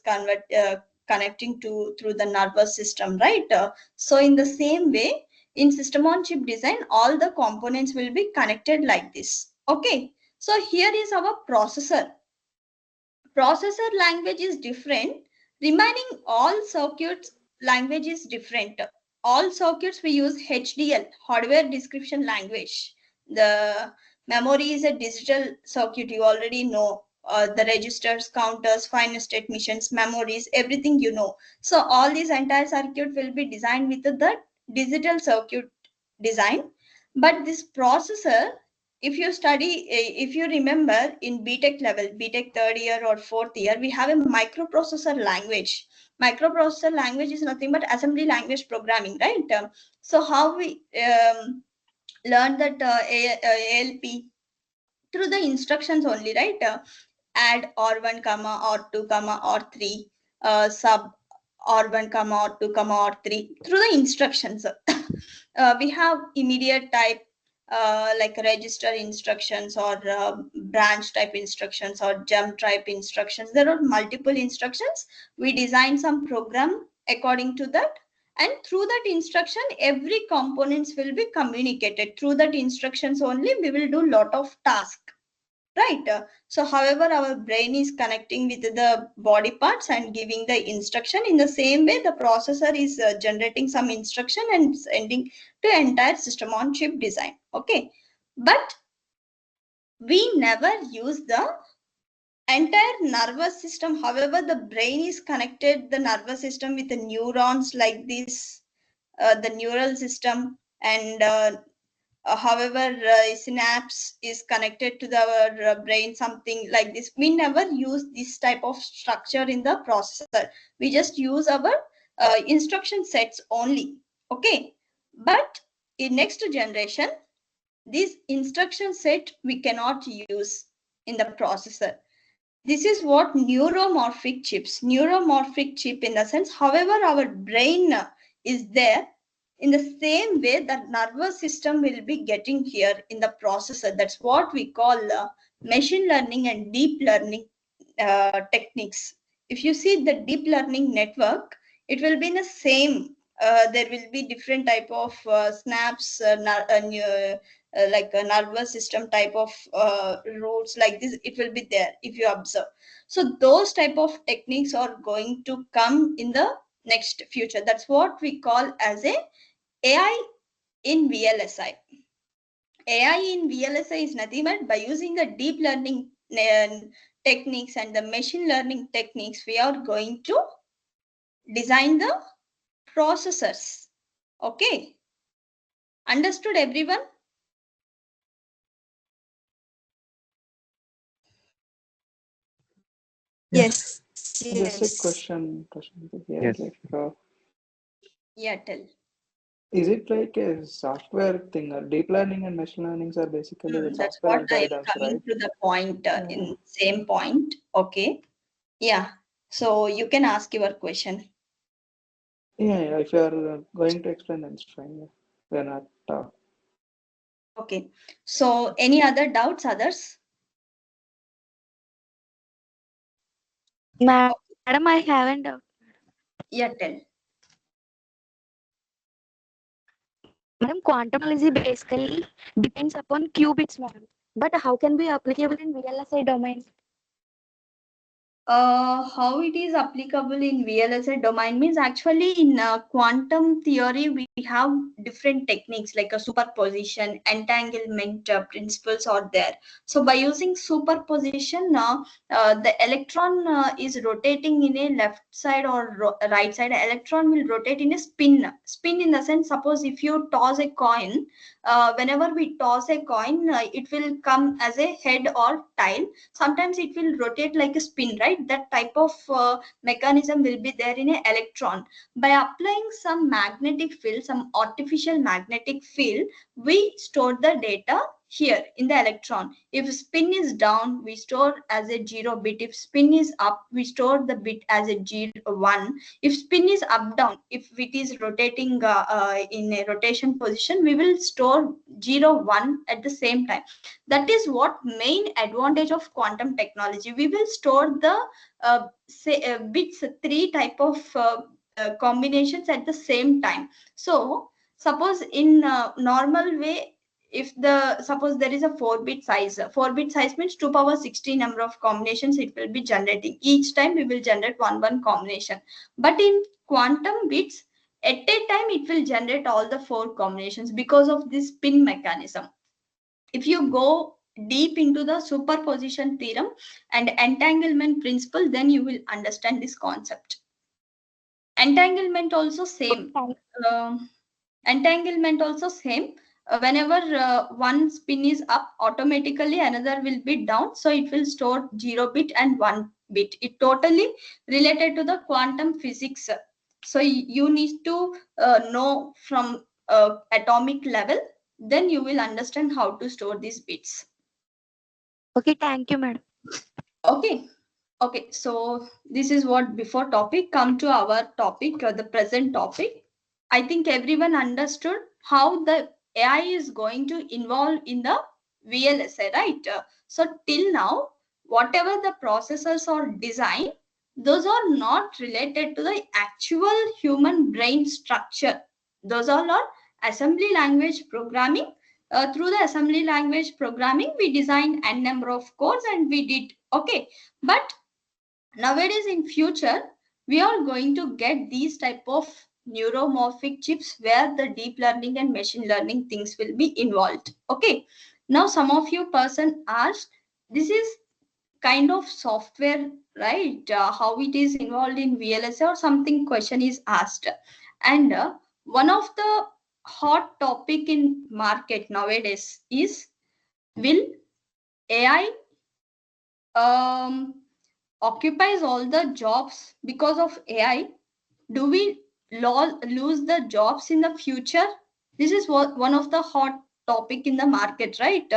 S1: connecting to through the nervous system, right? So in the same way, in system on chip design, all the components will be connected like this. Okay, so here is our processor. Processor language is different. Remaining all circuits language is different. All circuits we use HDL, hardware description language. The memory is a digital circuit, you already know. the registers, counters, fine state machines, memories, everything you know. So all this entire circuit will be designed with the digital circuit design. But this processor, if you study, if you remember in BTech level, BTech third year or fourth year, we have a microprocessor language. Microprocessor language is nothing but assembly language programming, right? So how we learn that ALP through the instructions only, right? Add R1 comma R2 comma R3, sub R1 comma R2 comma R3 through the instructions. We have immediate type like register instructions or branch type instructions or jump type instructions. There are multiple instructions. We design some program according to that, and through that instruction every components will be communicated. Through that instructions only we will do lot of tasks, right? So however our brain is connecting with the body parts and giving the instruction, in the same way the processor is generating some instruction and sending to entire system on chip design. Okay, but we never use the entire nervous system. However, the brain is connected, the nervous system, with the neurons like this, the neural system, and however synapse is connected to the brain, something like this. We never use this type of structure in the processor. We just use our instruction sets only. Okay, but in next generation, this instruction set we cannot use in the processor. This is what neuromorphic chips. Neuromorphic chip in the sense, however our brain is there, in the same way the nervous system will be getting here in the processor. That's what we call machine learning and deep learning techniques. If you see the deep learning network, it will be in the same, there will be different type of snaps, like a nervous system type of routes like this, it will be there if you observe. So those type of techniques are going to come in the next future. That's what we call as a AI in VLSI. AI in VLSI is nothing but by using the deep learning techniques and the machine learning techniques, we are going to design the processors. Okay, understood everyone?
S3: Yes.
S8: Just a question here.
S4: Yes.
S1: Yeah, tell.
S8: Is it like a software thing? Deep learning and machine learning are basically the
S1: That's
S8: software
S1: what I am
S8: algorithms,
S1: coming
S8: right?
S1: to the point, in same point. Okay, yeah, so you can ask your question.
S8: Yeah, if you are going to explain, then it's fine. Yeah. We're not.
S1: Okay, so any other doubts, others?
S5: Madam, I haven't.
S1: Yeah, tell.
S5: Madam, quantum technology basically depends upon qubits, madam. But how can be applicable in VLSI domain?
S1: How it is applicable in VLSI domain means, actually in quantum theory we have different techniques like a superposition, entanglement principles are there. So by using superposition, the electron is rotating in a left side or right side. Electron will rotate in a spin in the sense, suppose if you toss a coin, whenever we toss a coin, it will come as a head or tail. Sometimes it will rotate like a spin, right? That type of mechanism will be there in an electron. By applying some magnetic field, some artificial magnetic field, we store the data here in the electron. If spin is down, we store as a 0 bit. If spin is up, we store the bit as a 1. If spin is up down, if it is rotating in a rotation position, we will store 0 1 at the same time. That is what main advantage of quantum technology. We will store the bits, 3 type of combinations at the same time. So suppose in normal way, if suppose there is a 4-bit size, 4-bit size means 2 power 16 number of combinations it will be generating. Each time we will generate one combination. But in quantum bits, at a time it will generate all the 4 combinations because of this spin mechanism. If you go deep into the superposition theorem and entanglement principle, then you will understand this concept. Entanglement also same. Entanglement also same. Whenever one spin is up, automatically another will be down. So it will store 0 bit and 1 bit. It totally related to the quantum physics. So you need to know from atomic level, then you will understand how to store these bits.
S5: Okay, thank you, madam.
S1: Okay. Okay, so this is what before topic. Come to our topic, the present topic. I think everyone understood how the AI is going to involve in the VLSI, right? So till now, whatever the processors are designed, those are not related to the actual human brain structure. Those all are assembly language programming. Through the assembly language programming, we designed n number of codes and we did okay. But nowadays in future, we are going to get these type of neuromorphic chips where the deep learning and machine learning things will be involved. Okay. Now some of you person asked, this is kind of software, right? How it is involved in VLSI or something question is asked. And one of the hot topic in market nowadays is, will AI occupies all the jobs because of AI? Do we lose the jobs in the future? This is one of the hot topic in the market, right?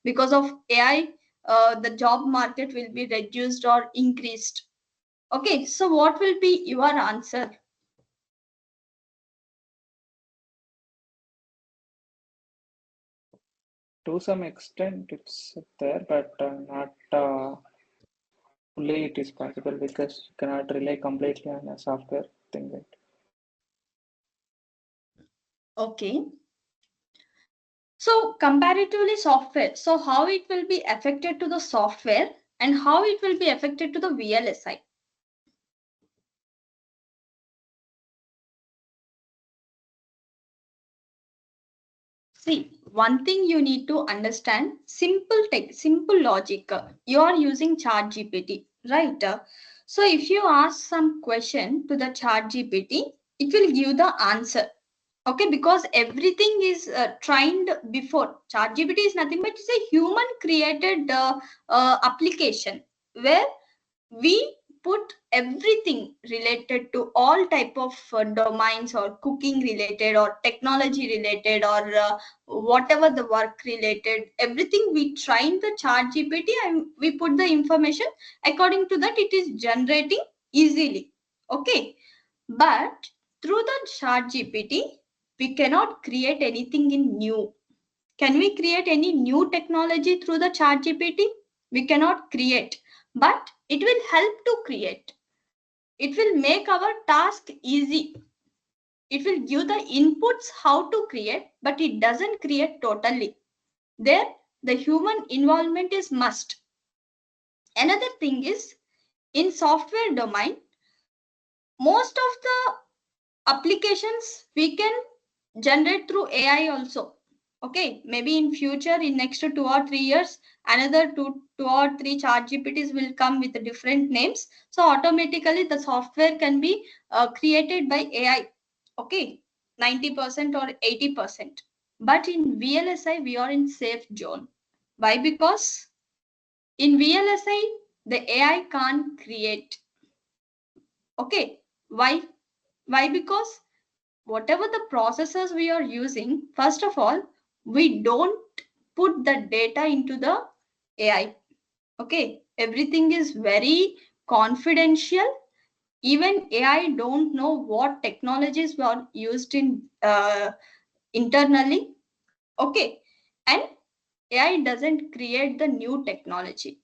S1: Because of AI, the job market will be reduced or increased. Okay, so what will be your answer?
S8: To some extent, it's there, but not fully it is possible because you cannot rely completely on a software thing, right?
S1: Okay. So comparatively software, so how it will be affected to the software and how it will be affected to the VLSI? See, one thing you need to understand, simple logic. You are using ChatGPT, right? So if you ask some question to the ChatGPT, it will give the answer. Okay, because everything is trained before. ChatGPT is nothing but it's a human created application where we put everything related to all type of domains or cooking related or technology related or whatever the work related, everything we train the ChatGPT and we put the information according to that, it is generating easily. Okay, but through the ChatGPT we cannot create anything in new. Can we create any new technology through the ChatGPT? We cannot create, but it will help to create. It will make our task easy. It will give the inputs how to create, but it doesn't create totally. There, the human involvement is must. Another thing is, in software domain, most of the applications we can generate through AI also. Okay, maybe in future, in next 2 or 3 years, another two or three ChatGPTs will come with different names. So automatically the software can be created by AI. Okay, 90% or 80%. But in VLSI, we are in safe zone. Why? Because in VLSI, the AI can't create. Okay, why? Why? Because whatever the processors we are using, first of all, we don't put the data into the AI. Okay, everything is very confidential. Even AI don't know what technologies were used in internally. Okay, and AI doesn't create the new technology.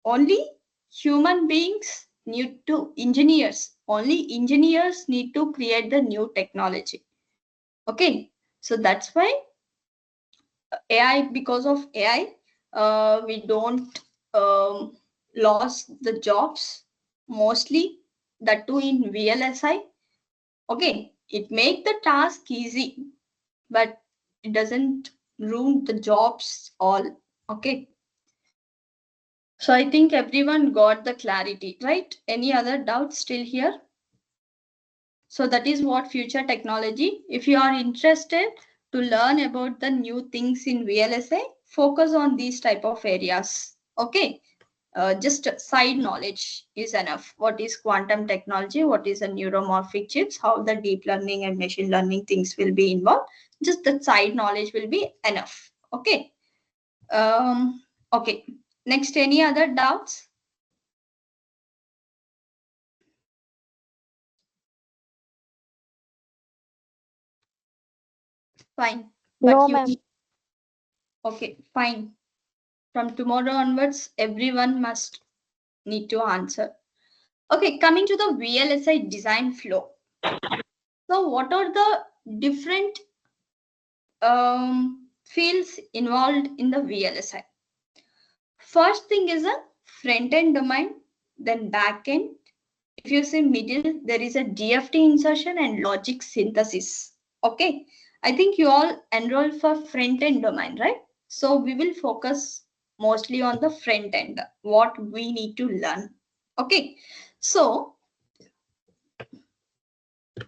S1: Only human beings need to engineers. Only engineers need to create the new technology. Okay, so that's why AI, because of AI, we don't lost the jobs mostly, that too in VLSI. Okay, it make the task easy, but it doesn't ruin the jobs all. Okay. So I think everyone got the clarity, right? Any other doubts still here? So that is what future technology. If you are interested to learn about the new things in VLSI, focus on these type of areas. Okay. Just side knowledge is enough. What is quantum technology? What is a neuromorphic chips? How the deep learning and machine learning things will be involved? Just that side knowledge will be enough. Okay. Okay. Next, any other doubts? Fine. But
S5: No,
S1: you
S5: ma'am.
S1: okay, fine. From tomorrow onwards, everyone must need to answer. Okay, coming to the VLSI design flow. So what are the different fields involved in the VLSI? First thing is a front-end domain, then back-end. If you see middle, there is a DFT insertion and logic synthesis. Okay, I think you all enroll for front-end domain, right? So we will focus mostly on the front end, what we need to learn. Okay, so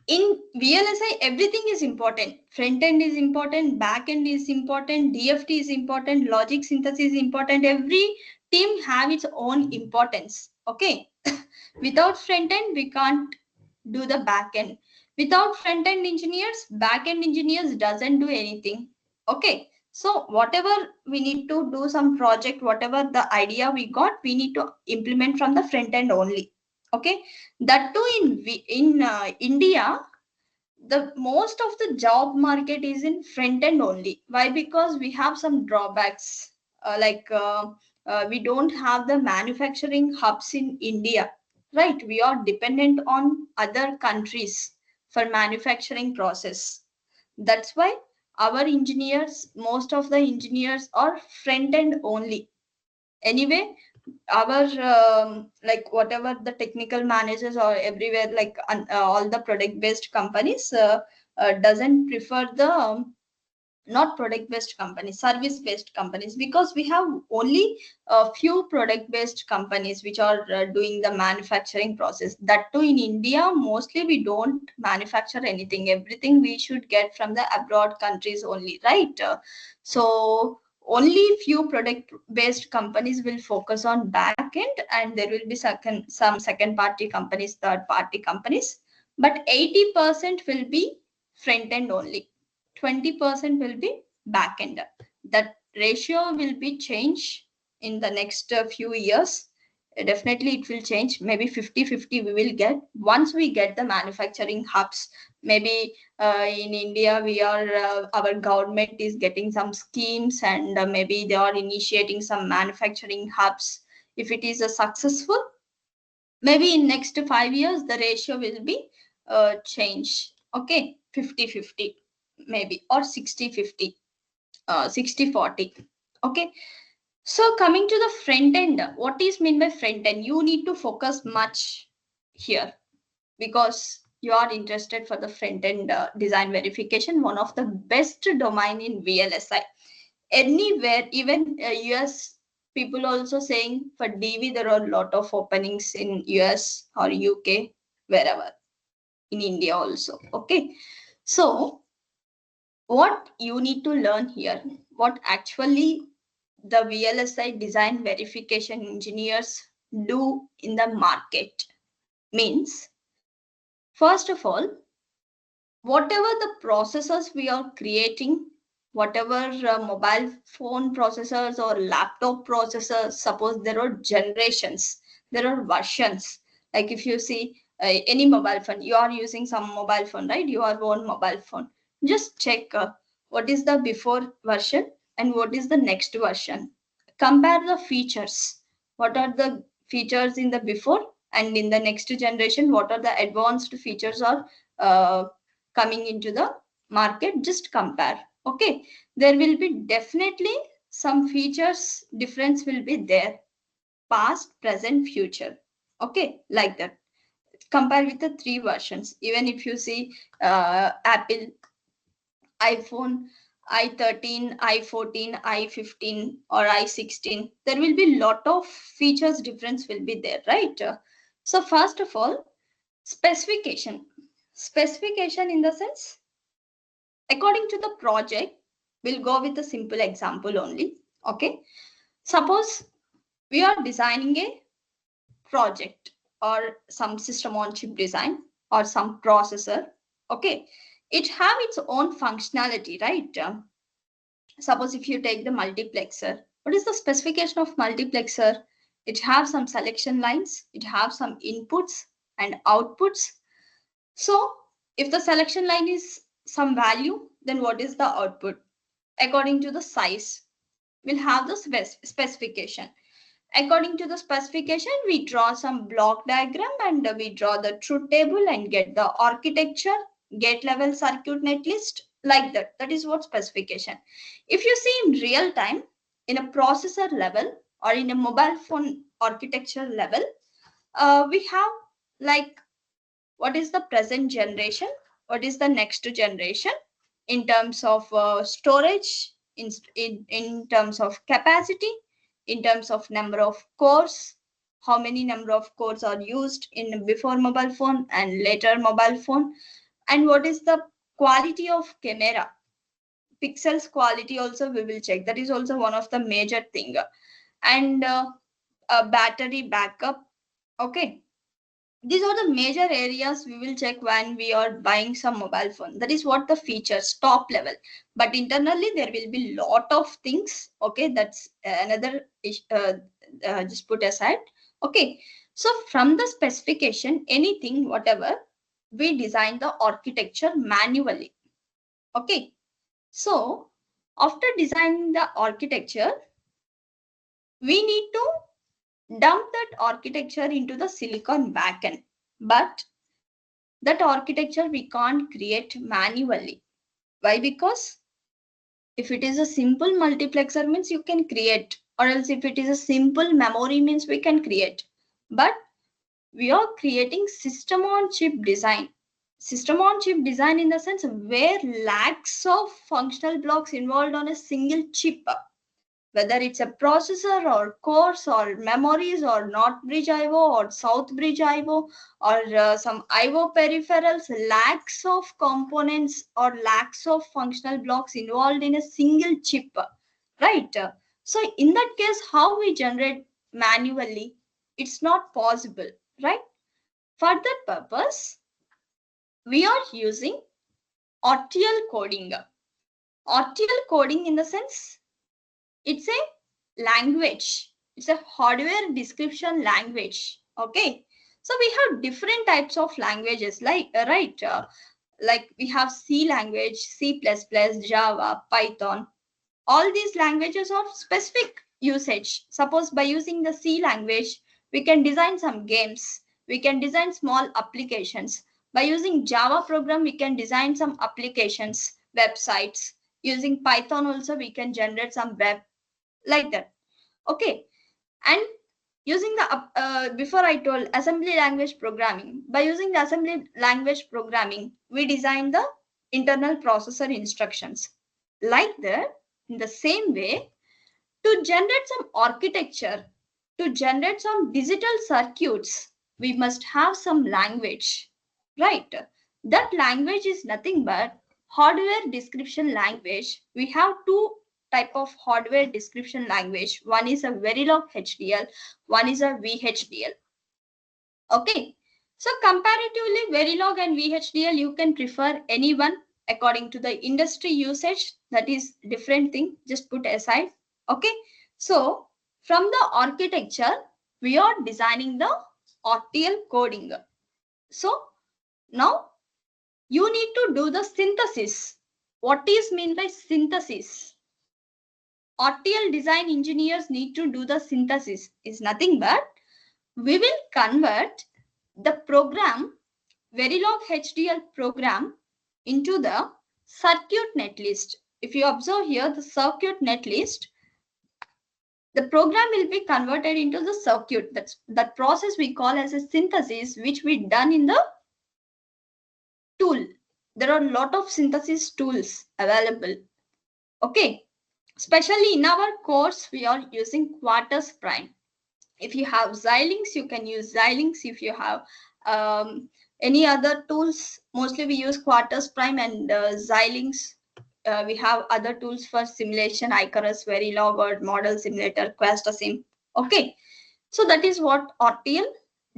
S1: in VLSI, everything is important. Front end is important, back end is important, DFT is important, logic synthesis is important. Every team have its own importance. Okay. Without front end, we can't do the back end. Without front end engineers, back end engineers doesn't do anything. Okay. So whatever we need to do some project, whatever the idea we got, we need to implement from the front end only. Okay. That too in India, the most of the job market is in front end only. Why? Because we have some drawbacks, we don't have the manufacturing hubs in India, right? We are dependent on other countries for manufacturing process. That's why our engineers, most of the engineers are front end only. Anyway, our like whatever the technical managers or everywhere, like all the product based companies doesn't prefer the not product based companies, service based companies, because we have only a few product based companies which are doing the manufacturing process. That too in India, mostly we don't manufacture anything. Everything we should get from the abroad countries only, right? So only few product based companies will focus on back end, and there will be some second party companies, third party companies, but 80% will be front end only, 20% will be back end. That ratio will be changed in the next few years. Definitely it will change. Maybe 50-50 we will get once we get the manufacturing hubs. Maybe in India, we are our government is getting some schemes, and maybe they are initiating some manufacturing hubs. If it is a successful, maybe in next 5 years the ratio will be changed. Okay, 50-50 maybe, or 60-50, 60-40. Okay, so coming to the front end, what is mean by front end? You need to focus much here, because you are interested for the front end design verification, one of the best domain in VLSI. Anywhere, even US people also saying for DV there are a lot of openings in US or UK, wherever, in India also. Okay, so what you need to learn here, what actually the VLSI design verification engineers do in the market, means, first of all, whatever the processors we are creating, whatever mobile phone processors or laptop processors, suppose there are generations, there are versions. Like if you see any mobile phone, you are using some mobile phone, right? Your own mobile phone. Just check what is the before version and what is the next version. Compare the features. What are the features in the before, and in the next generation, what are the advanced features are coming into the market? Just compare. Okay, there will be definitely some features difference will be there, past, present, future. Okay, like that. Compare with the 3 versions. Even if you see Apple, iPhone, i13, i14, i15 or i16. There will be lot of features difference will be there, right? So first of all, specification. Specification in the sense, according to the project, we'll go with a simple example only. Okay. Suppose we are designing a project or some system on chip design or some processor. Okay. It have its own functionality, right? Suppose if you take the multiplexer, what is the specification of multiplexer? It have some selection lines, it have some inputs and outputs. So if the selection line is some value, then what is the output? According to the size, we'll have the specification. According to the specification, we draw some block diagram and we draw the truth table and get the architecture, gate level circuit netlist, like that. That is what specification. If you see in real time, in a processor level or in a mobile phone architecture level, we have like what is the present generation, what is the next generation in terms of storage, in terms of capacity, in terms of number of cores, how many number of cores are used in before mobile phone and later mobile phone, and what is the quality of camera, pixels quality also we will check. That is also one of the major thing. And battery backup. Okay, these are the major areas we will check when we are buying some mobile phone. That is what the features top level, but internally there will be lot of things. Okay, that's another just put aside. Okay, so from the specification, anything whatever, we design the architecture manually. Okay, so after designing the architecture, we need to dump that architecture into the silicon backend, but that architecture we can't create manually. Why? Because if it is a simple multiplexer means you can create, or else if it is a simple memory means we can create. But we are creating system on chip design. System on chip design in the sense where lakhs of functional blocks involved on a single chip, whether it's a processor or cores or memories or North Bridge IO or South Bridge IO or some IO peripherals, lakhs of components or lakhs of functional blocks involved in a single chip, right? So in that case, how we generate manually? It's not possible, right? For that purpose, we are using RTL coding. RTL coding in the sense, it's a language. It's a hardware description language. Okay. So we have different types of languages, like like we have C language, C++, Java, Python. All these languages are specific usage. Suppose by using the C language, we can design some games. We can design small applications. By using Java program, we can design some applications, websites. Using Python also, we can generate some web, like that. Okay. And using the before I told assembly language programming, by using the assembly language programming, we design the internal processor instructions. Like that, in the same way, to generate some architecture, to generate some digital circuits, we must have some language, right? That language is nothing but hardware description language. We have two type of hardware description language. One is a Verilog HDL, one is a VHDL. Okay, so comparatively Verilog and VHDL, you can prefer any one according to the industry usage. That is different thing, just put aside. Okay, so from the architecture, we are designing the RTL coding. So now you need to do the synthesis. What is mean by synthesis? RTL design engineers need to do the synthesis. Is nothing but we will convert the program, Verilog HDL program, into the circuit netlist. If you observe here, the circuit netlist, the program will be converted into the circuit. That process we call as a synthesis, which we done in the tool. There are a lot of synthesis tools available. Okay, especially in our course, we are using quarters prime. If you have Xilinx, you can use Xilinx. If you have any other tools, mostly we use quarters prime and Xilinx. We have other tools for simulation, Icarus, Verilog, or model simulator, QuestaSim. Okay, so that is what RTL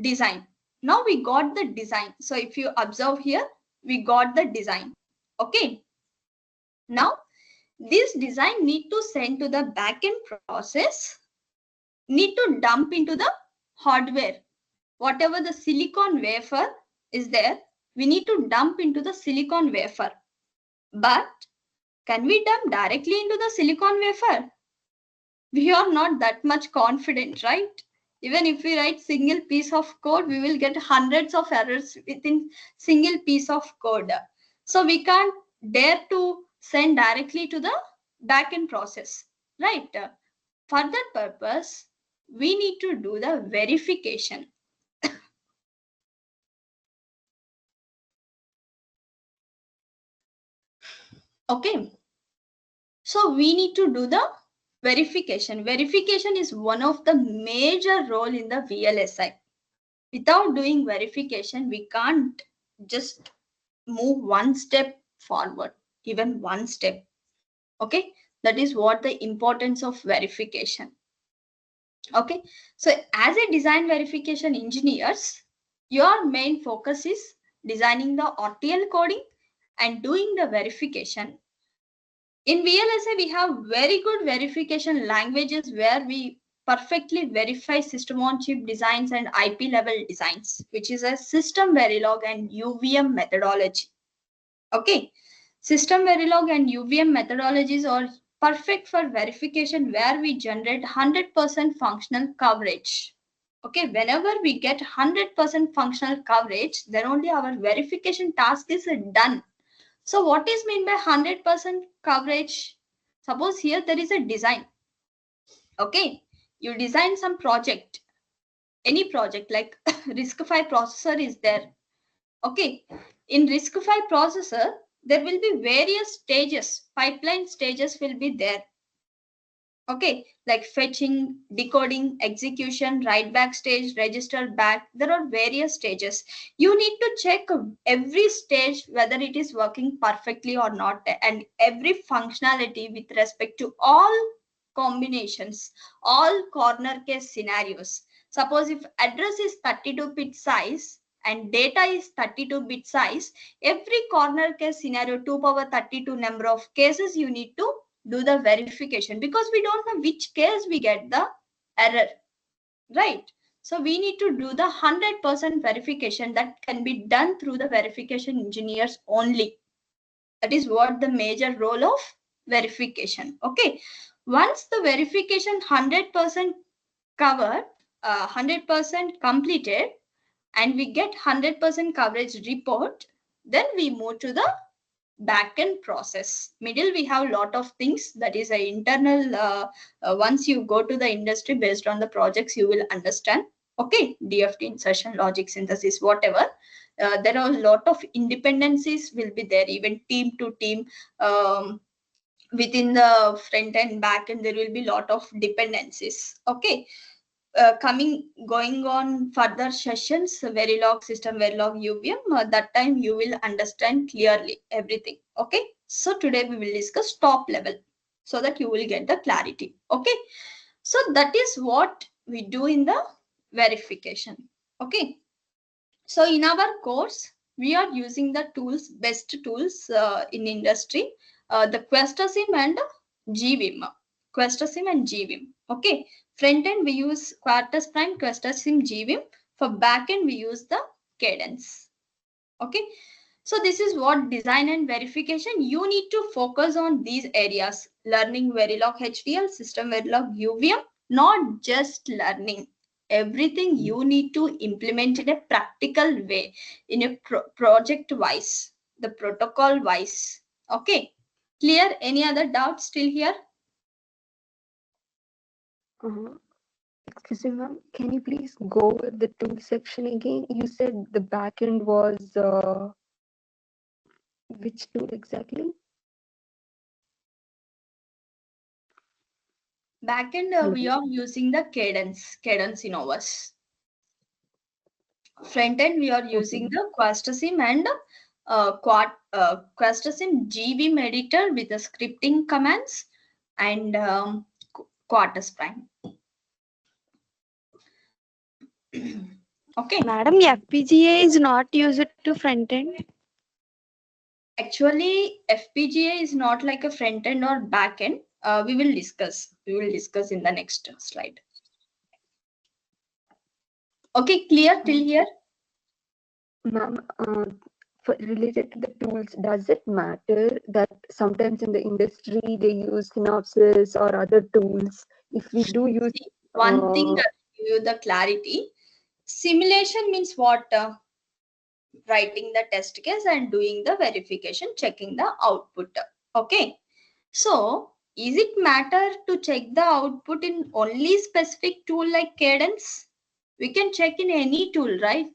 S1: design. Now we got the design. So if you observe here, we got the design. Okay, now this design need to send to the backend process, need to dump into the hardware. Whatever the silicon wafer is there, we need to dump into the silicon wafer. But can we dump directly into the silicon wafer? We are not that much confident, right? Even if we write single piece of code, we will get hundreds of errors within single piece of code. So we can't dare to send directly to the backend process, right? For that purpose, we need to do the verification. Okay, so we need to do the verification. Verification is one of the major role in the VLSI. Without doing verification, we can't just move one step forward, even one step. Okay, that is what the importance of verification. Okay, so as a design verification engineers, your main focus is designing the RTL coding and doing the verification. In VLSI, we have very good verification languages where we perfectly verify system on chip designs and IP level designs, which is a system Verilog and UVM methodology. Okay, system Verilog and UVM methodologies are perfect for verification where we generate 100% functional coverage. Okay, whenever we get 100% functional coverage, then only our verification task is done. So what is meant by 100% coverage? Suppose here there is a design. Okay, you design some project, any project like RISC-V processor is there. Okay, in RISC-V processor, there will be various stages, pipeline stages will be there. Okay, like fetching, decoding, execution, write back stage, register back. There are various stages. You need to check every stage whether it is working perfectly or not, and every functionality with respect to all combinations, all corner case scenarios. Suppose if address is 32-bit size and data is 32-bit size, every corner case scenario 2 power 32 number of cases you need to do the verification, because we don't know which case we get the error, right? So we need to do the 100% verification that can be done through the verification engineers only. That is what the major role of verification. Okay, once the verification 100% covered, 100% completed, and we get 100% coverage report, then we move to the backend process. Middle we have a lot of things, that is a internal, once you go to the industry based on the projects you will understand. Okay, DFT, insertion, logic, synthesis, whatever. There are a lot of independencies will be there, even team to team, within the front and back end there will be a lot of dependencies. Okay, going on further sessions, Verilog, system Verilog, UVM, that time you will understand clearly everything. Okay, so today we will discuss top level so that you will get the clarity. Okay, so that is what we do in the verification. Okay, so in our course we are using the tools, best tools in industry, the QuestaSim and GVim. QuestaSim and GVim. Okay, front end we use Quartus Prime, QuestaSim, GVim. For back end we use the Cadence. Okay, so this is what design and verification. You need to focus on these areas: learning Verilog HDL, system Verilog UVM, not just learning. Everything you need to implement in a practical way, in a project wise, the protocol wise. Okay, clear? Any other doubts still here?
S5: Excuse me, ma'am. Can you please go with the tool section again? You said the backend was which tool exactly?
S1: Backend, we are using the Cadence Innovus. Front end, we are using the QuastaSim and QuastaSim GVim editor with the scripting commands and Quartus Prime. Okay.
S5: Madam, FPGA is not used to front end.
S1: Actually, FPGA is not like a front end or back end. We will discuss. We will discuss in the next slide. Okay, clear till here?
S9: Ma'am, related to the tools, does it matter that sometimes in the industry they use Synopsys or other tools? If we do use
S1: one thing, I'll give you the clarity. Simulation means what? Writing the test case and doing the verification, checking the output. Okay. So, is it matter to check the output in only specific tool like Cadence? We can check in any tool, right?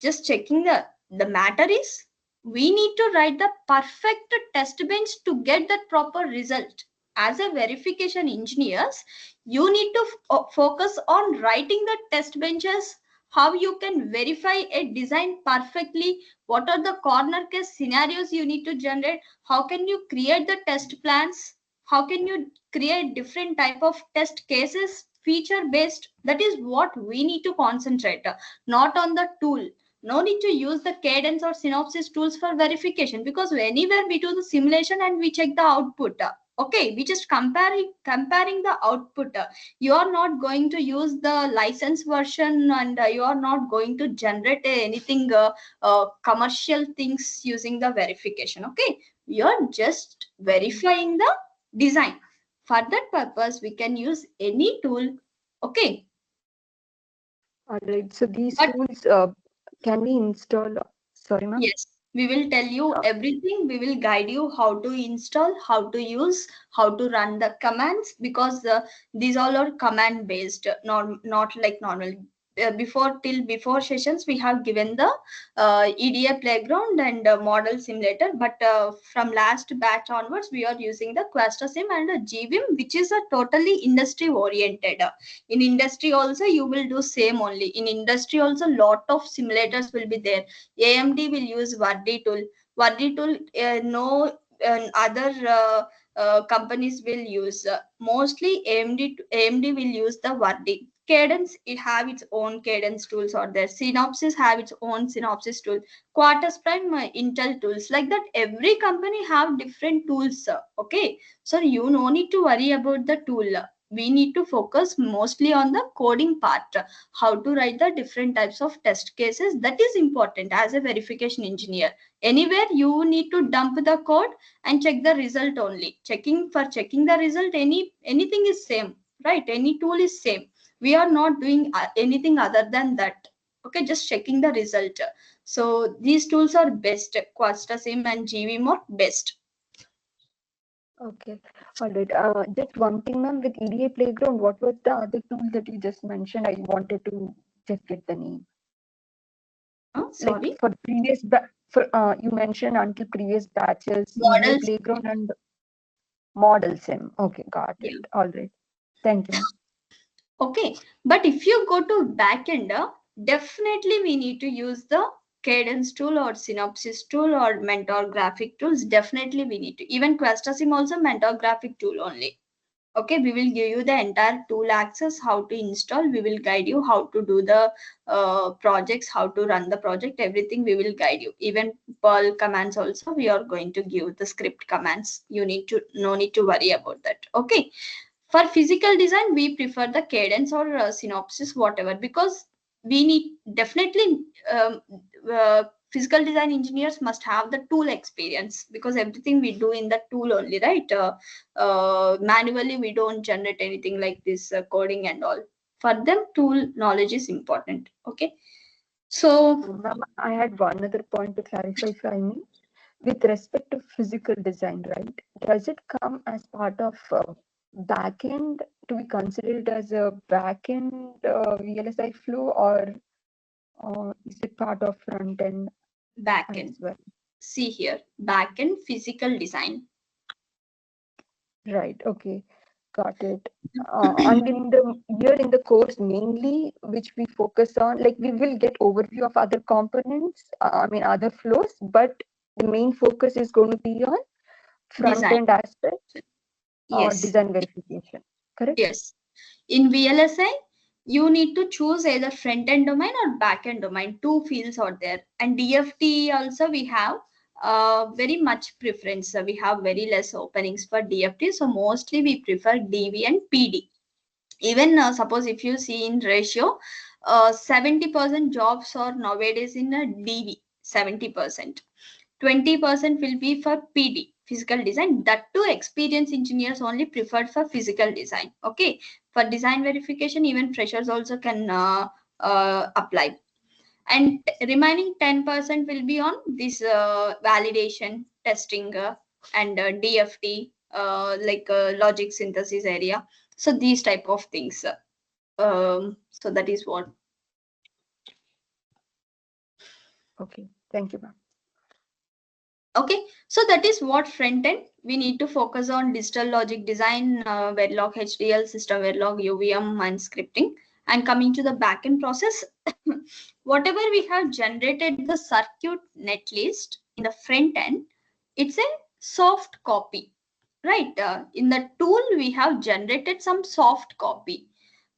S1: Just checking the matter is we need to write the perfect test bench to get that proper result. As a verification engineers, you need to focus on writing the test benches, how you can verify a design perfectly, what are the corner case scenarios you need to generate, how can you create the test plans, how can you create different type of test cases, feature based. That is what we need to concentrate, not on the tool. No need to use the Cadence or Synopsys tools for verification, because anywhere we do the simulation and we check the output. Okay, we just comparing the output. You are not going to use the license version, and you are not going to generate anything commercial things using the verification. Okay, you are just verifying the design. For that purpose, we can use any tool. Okay.
S9: all right, so these
S1: But
S9: tools can we install? Sorry, ma'am.
S1: yes, we will tell you everything. We will guide you how to install, how to use, how to run the commands, because these all are command based, not like normal. Before sessions, we have given the EDA playground and model simulator, but from last batch onwards, we are using the QuastaSim and GVim, which is a totally industry oriented. In industry also, you will do same only. In industry also, lot of simulators will be there. AMD will use Vardi tool. Vardi tool, no other companies will use. Mostly AMD will use the Vardi. Cadence, it have its own Cadence tools or there. Synopsys have its own Synopsys tool. Quartus Prime, Intel tools. Like that, every company have different tools. Okay, so you no need to worry about the tool. We need to focus mostly on the coding part, how to write the different types of test cases. That is important as a verification engineer. Anywhere you need to dump the code and check the result only. Checking the result, anything is same, right? Any tool is same. We are not doing anything other than that. Okay, just checking the result. So these tools are best. QuastaSim and GVim are best.
S9: Okay, all right. Just one thing, ma'am, with EDA Playground, what was the other tool that you just mentioned? I wanted to just get the name.
S1: Sorry?
S9: Like for previous, you mentioned until previous batches,
S1: Model
S9: EDA Playground and Model Sim. Okay, got it.
S1: Yeah.
S9: All right. Thank you, ma'am.
S1: Okay, but if you go to backend, definitely we need to use the Cadence tool or Synopsys tool or Mentor graphic tools. Definitely we need to. Even QuastaSim also Mentor graphic tool only. Okay, we will give you the entire tool access, how to install. We will guide you how to do the projects, how to run the project. Everything we will guide you. Even Perl commands also we are going to give the script commands. You need to no need to worry about that. Okay. For physical design, we prefer the Cadence or Synopsys, whatever, because we need definitely physical design engineers must have the tool experience, because everything we do in the tool only, right? Manually, we don't generate anything like this coding and all. For them, tool knowledge is important. Okay. So,
S9: Ma'am, I had one other point to clarify, if I may. With respect to physical design, right? Does it come as part of backend to be considered as a backend VLSI flow, or is it part of front end
S1: backend.
S9: as well?
S1: See here, backend physical design.
S9: Right. Okay. Got it. And in the course mainly, which we focus on, like we will get overview of other components, other flows, but the main focus is going to be on front
S1: Design.
S9: end aspect or
S1: Yes.
S9: design verification. Correct?
S1: Yes. In VLSI, you need to choose either front end domain or back end domain. Two fields are there. And DFT also we have very much preference. We have very less openings for DFT. So mostly we prefer DV and PD. Even suppose if you see in ratio, 70% jobs are nowadays in a DV, 70%. 20% will be for PD, physical design. That too, experienced engineers only preferred for physical design. Okay, for design verification, even freshers also can apply. And remaining 10% will be on this validation, testing, and DFT, logic synthesis area. So these type of things. So that is what.
S9: Okay, thank you, ma'am.
S1: Okay, so that is what front end. We need to focus on digital logic design, Verilog HDL, system Verilog, UVM, and scripting. And coming to the backend process, whatever we have generated the circuit netlist in the front end, it's a soft copy, right? In the tool, we have generated some soft copy,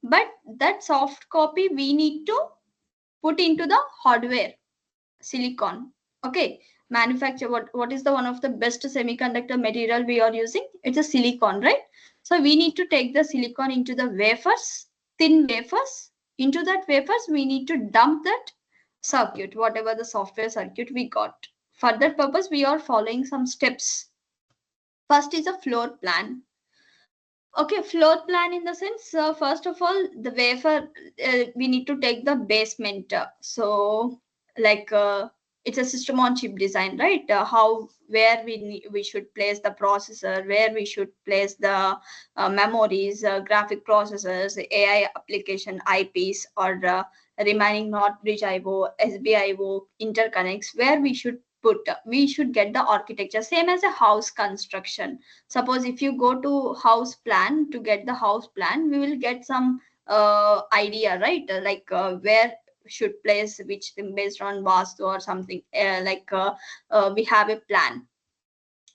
S1: but that soft copy we need to put into the hardware, silicon. Okay, manufacture what is the one of the best semiconductor material we are using? It's a silicon, right? So we need to take the silicon into the wafers, thin wafers. Into that wafers we need to dump that circuit, whatever the software circuit we got. For that purpose we are following some steps. First is a floor plan. Okay, floor plan in the sense, first of all, the wafer, we need to take the basement. So like it's a system on chip design, right? Where we should place the processor, where we should place the memories, graphic processors, AI application IPs, or remaining not bridge IO, SBIO interconnects, where we should get the architecture. Same as a house construction. Suppose if you go to house plan, to get the house plan, we will get some idea, right? Where should place which thing based on vastu or something. We have a plan.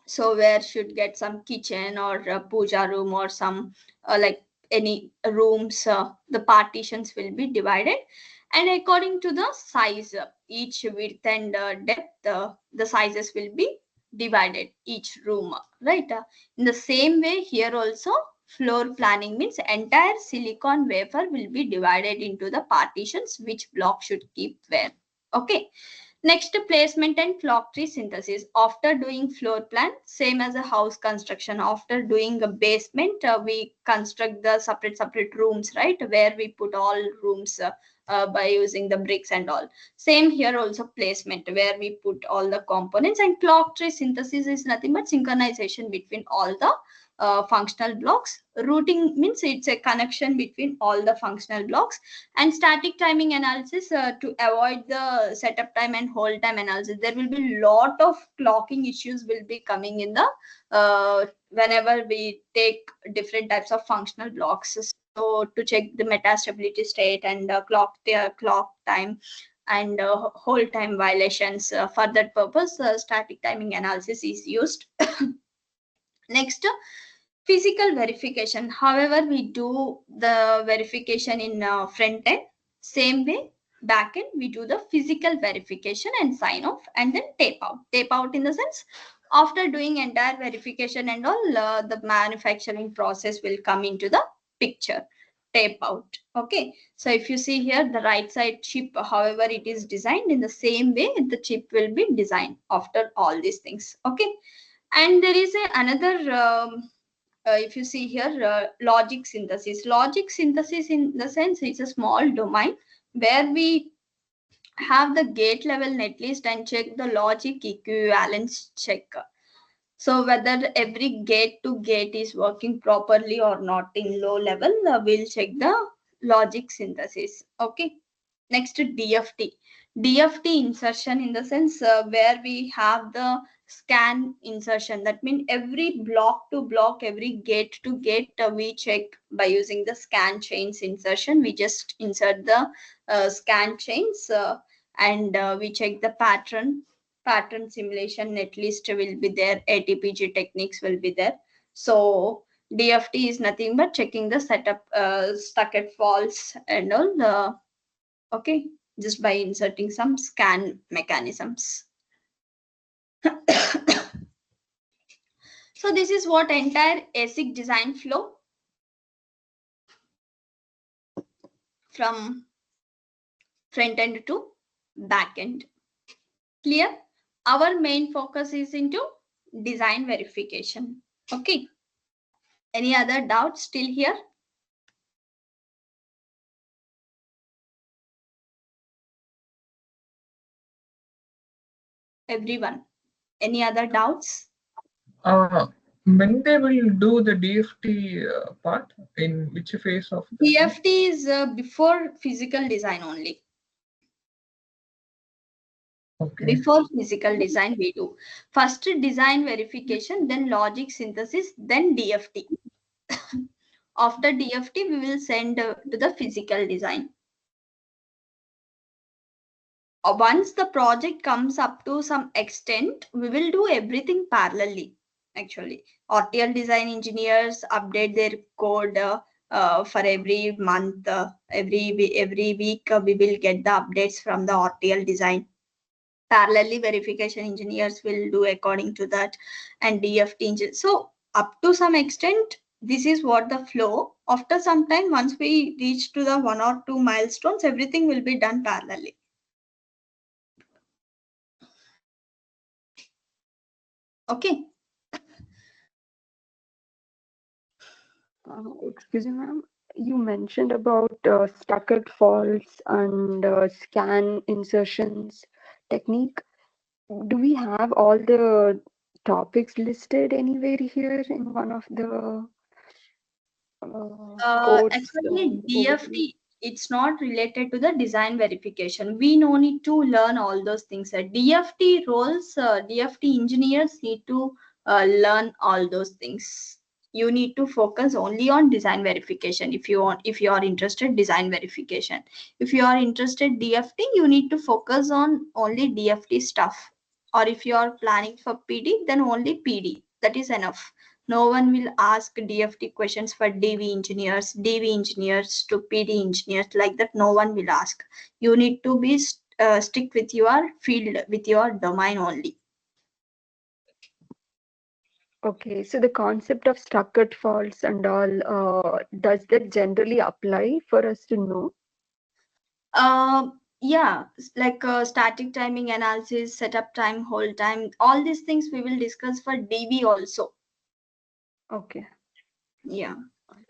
S1: So where should get some kitchen or a puja room or some like any rooms, the partitions will be divided. And according to the size, each width and depth, the sizes will be divided, each room, right? In the same way here also, floor planning means entire silicon wafer will be divided into the partitions, which block should keep where. Okay. Next, placement and clock tree synthesis. After doing floor plan, same as a house construction, after doing a basement, we construct the separate rooms, right? Where we put all rooms by using the bricks and all. Same here also, placement, where we put all the components. And clock tree synthesis is nothing but synchronization between all the functional blocks. Routing means it's a connection between all the functional blocks. And static timing analysis, to avoid the setup time and hold time analysis. There will be a lot of clocking issues will be coming in the whenever we take different types of functional blocks. So to check the metastability state and clock time and hold time violations, for that purpose static timing analysis is used. Next, physical verification. However, we do the verification in front end. Same way, back end, we do the physical verification and sign off, and then tape out. Tape out in the sense, after doing entire verification and all, the manufacturing process will come into the picture. Tape out. Okay. So if you see here, the right side chip, however it is designed, in the same way, the chip will be designed after all these things. Okay. And there is another if you see here, logic synthesis. Logic synthesis in the sense it's a small domain where we have the gate level netlist and check the logic equivalence check. So whether every gate to gate is working properly or not in low level, we'll check the logic synthesis. Okay. Next, DFT. DFT insertion in the sense where we have the scan insertion. That means every block to block, every gate to gate, we check by using the scan chains insertion. We just insert the scan chains and we check the pattern simulation. Netlist will be there, ATPG techniques will be there. So DFT is nothing but checking the setup, stucket faults and all the, okay, just by inserting some scan mechanisms. So this is what entire ASIC design flow from front end to back end. Clear? Our main focus is into design verification. Okay. Any other doubts still here? Everyone, any other doubts?
S3: When they will do the DFT part, in which phase of the
S1: DFT is before physical design only.
S3: Okay.
S1: Before physical design we do. First design verification, then logic synthesis, then DFT. After DFT, we will send to the physical design. Once the project comes up to some extent, we will do everything parallelly. Actually, RTL design engineers update their code for every month, every week. We will get the updates from the RTL design. Parallelly, verification engineers will do according to that, and DFT engine. So up to some extent, this is what the flow. After some time, once we reach to the 1 or 2 milestones, everything will be done parallelly. Okay.
S9: Excuse me, ma'am. You mentioned about stacked faults and scan insertions technique. Do we have all the topics listed anywhere here in one of the course?
S1: Actually,
S9: overview?
S1: DFT, it's not related to the design verification. We no need to learn all those things. DFT roles, DFT engineers need to learn all those things. You need to focus only on design verification if you want. If you are interested, design verification. If you are interested DFT, you need to focus on only DFT stuff. Or if you are planning for PD, then only PD. That is enough. No one will ask DFT questions for DV engineers to PD engineers, like that. No one will ask. You need to be stick with your field, with your domain only.
S9: Okay, so the concept of stacked faults and all, does that generally apply for us to know?
S1: Yeah, like static timing analysis, setup time, hold time, all these things we will discuss for DV also.
S9: Okay.
S1: Yeah,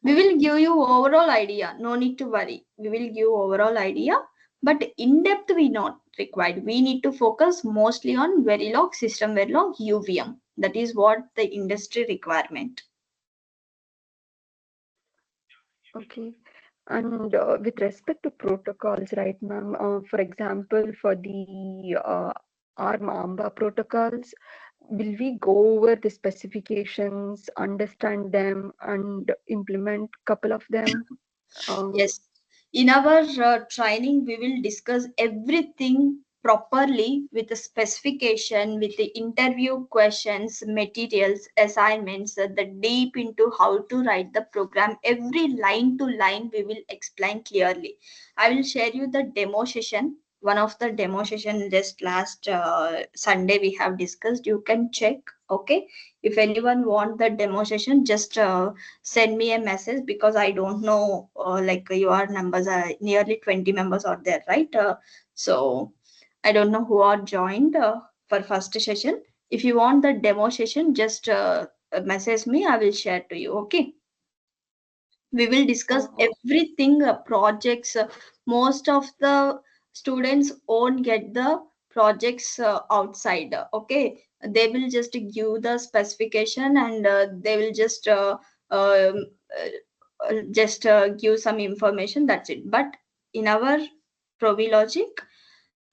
S1: we will give you overall idea. No need to worry. We will give overall idea, but in depth we not required. We need to focus mostly on Verilog, system Verilog, UVM. That is what the industry requirement.
S9: Okay. And with respect to protocols, right, ma'am? For example, for the ARM-AMBA protocols, will we go over the specifications, understand them, and implement couple of them?
S1: Yes, in our training, we will discuss everything properly with the specification, with the interview questions, materials, assignments, the deep into how to write the program. Every line to line, we will explain clearly. I will share you the demo session. One of the demo session just last Sunday we have discussed. You can check. Okay, if anyone want the demo session, just send me a message, because I don't know, like your numbers are nearly 20 members out there, right? So I don't know who are joined for first session. If you want the demo session, just message me. I will share to you. Okay. We will discuss everything, projects. Most of the students won't get the projects outside. Okay, they will just give the specification, and they will just um, give some information. That's it. But in our ProV Logic,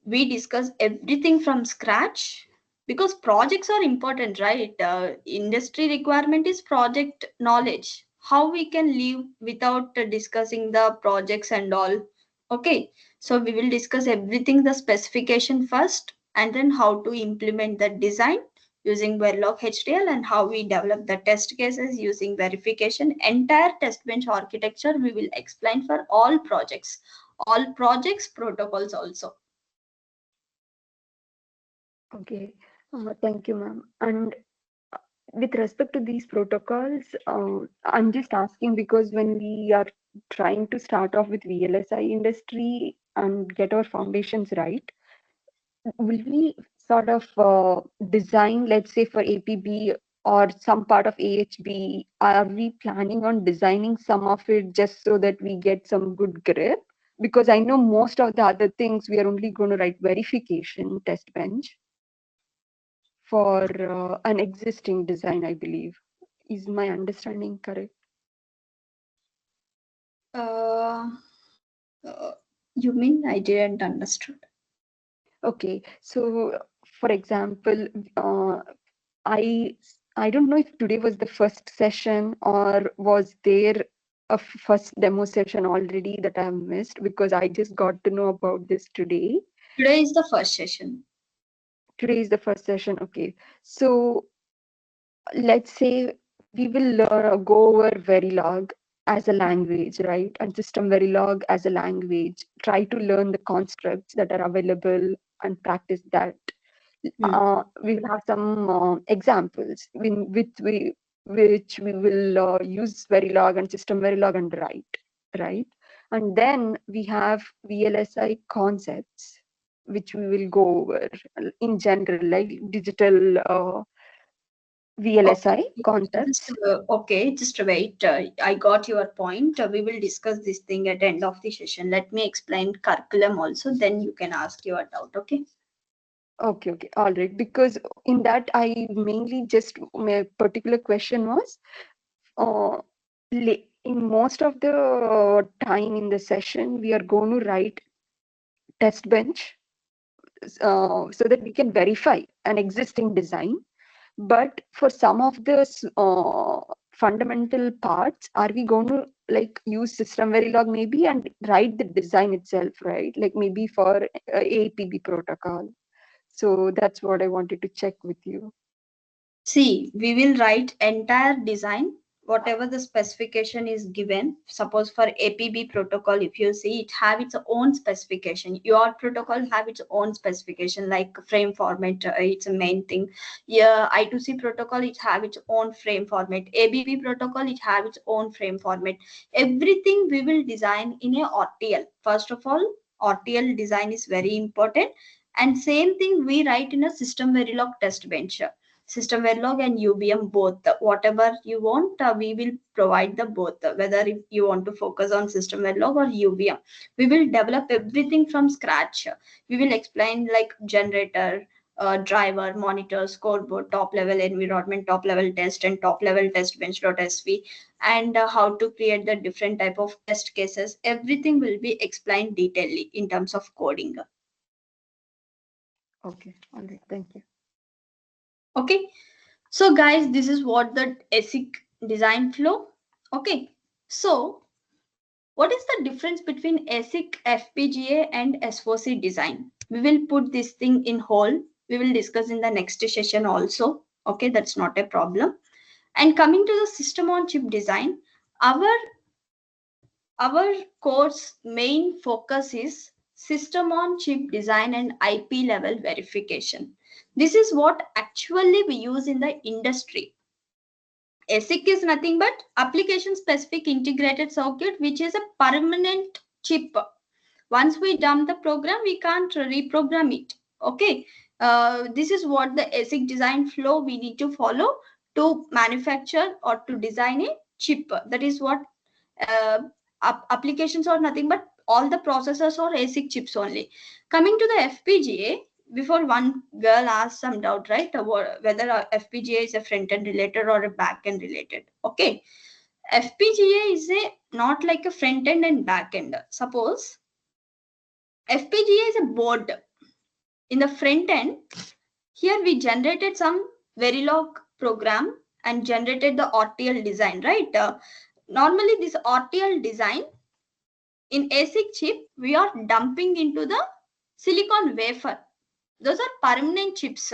S1: we discuss everything from scratch because projects are important, right? Industry requirement is project knowledge. How we can live without discussing the projects and all. Okay, so we will discuss everything, the specification first, and then how to implement the design using Verilog HDL and how we develop the test cases using verification. Entire test bench architecture we will explain for all projects protocols also.
S9: Okay, thank you, ma'am. And with respect to these protocols, I'm just asking because when we are trying to start off with VLSI industry and get our foundations right, will we sort of design, let's say for APB or some part of AHB, are we planning on designing some of it just so that we get some good grip? Because I know most of the other things we are only going to write verification test bench for an existing design, I believe. Is my understanding correct?
S1: Uh, you mean I didn't understood?
S9: Okay, so for example, I don't know if today was the first session or was there a first demo session already that I have missed, because I just got to know about this today.
S1: Today is the first session.
S9: Today is the first session. Okay, so let's say we will go over Verilog as a language, right? And system Verilog as a language. Try to learn the constructs that are available and practice that. We will have some examples which we will use Verilog and system Verilog and write, right? And then we have VLSI concepts, which we will go over in general, like digital VLSI concepts.
S1: Just wait. I got your point. We will discuss this thing at the end of the session. Let me explain curriculum also, then you can ask your doubt, okay?
S9: Okay, all right. Because in that, I mainly just my particular question was, in most of the time in the session, we are going to write test bench so that we can verify an existing design. But for some of the fundamental parts, are we going to like use system Verilog maybe and write the design itself, right? Like maybe for APB protocol. So that's what I wanted to check with you.
S1: See, we will write entire design, whatever the specification is given. Suppose for APB protocol, if you see, it have its own specification. Your protocol have its own specification, like frame format, it's a main thing. Yeah, I2C protocol, it have its own frame format. ABB protocol, it have its own frame format. Everything we will design in a RTL. First of all, RTL design is very important. And same thing we write in a system Verilog test bench. System Verilog and UBM both. Whatever you want, we will provide the both. Whether if you want to focus on System Verilog or UBM, we will develop everything from scratch. We will explain like generator, driver, monitor, scoreboard, top level environment, top level test, and top level test bench.sv, and how to create the different type of test cases. Everything will be explained detailedly in terms of coding.
S9: Okay, all right, thank you.
S1: Okay, so guys, this is what the ASIC design flow. Okay, so what is the difference between ASIC, FPGA and SoC design? We will put this thing in whole. We will discuss in the next session also. Okay, that's not a problem. And coming to the system on chip design, our course main focus is system on chip design and IP level verification. This is what actually we use in the industry. ASIC is nothing but application specific integrated circuit, which is a permanent chip. Once we dump the program, we can't reprogram it. Okay, this is what the ASIC design flow we need to follow to manufacture or to design a chip. That is what applications are nothing but all the processors or ASIC chips only. Coming to the FPGA, before one girl asked some doubt, right, whether a FPGA is a front end related or a back end related. Okay, FPGA is a not like a front end and back end. Suppose FPGA is a board. in the front end, here we generated some Verilog program and generated the RTL design, right? Normally this RTL design in ASIC chip, we are dumping into the silicon wafer. Those are permanent chips.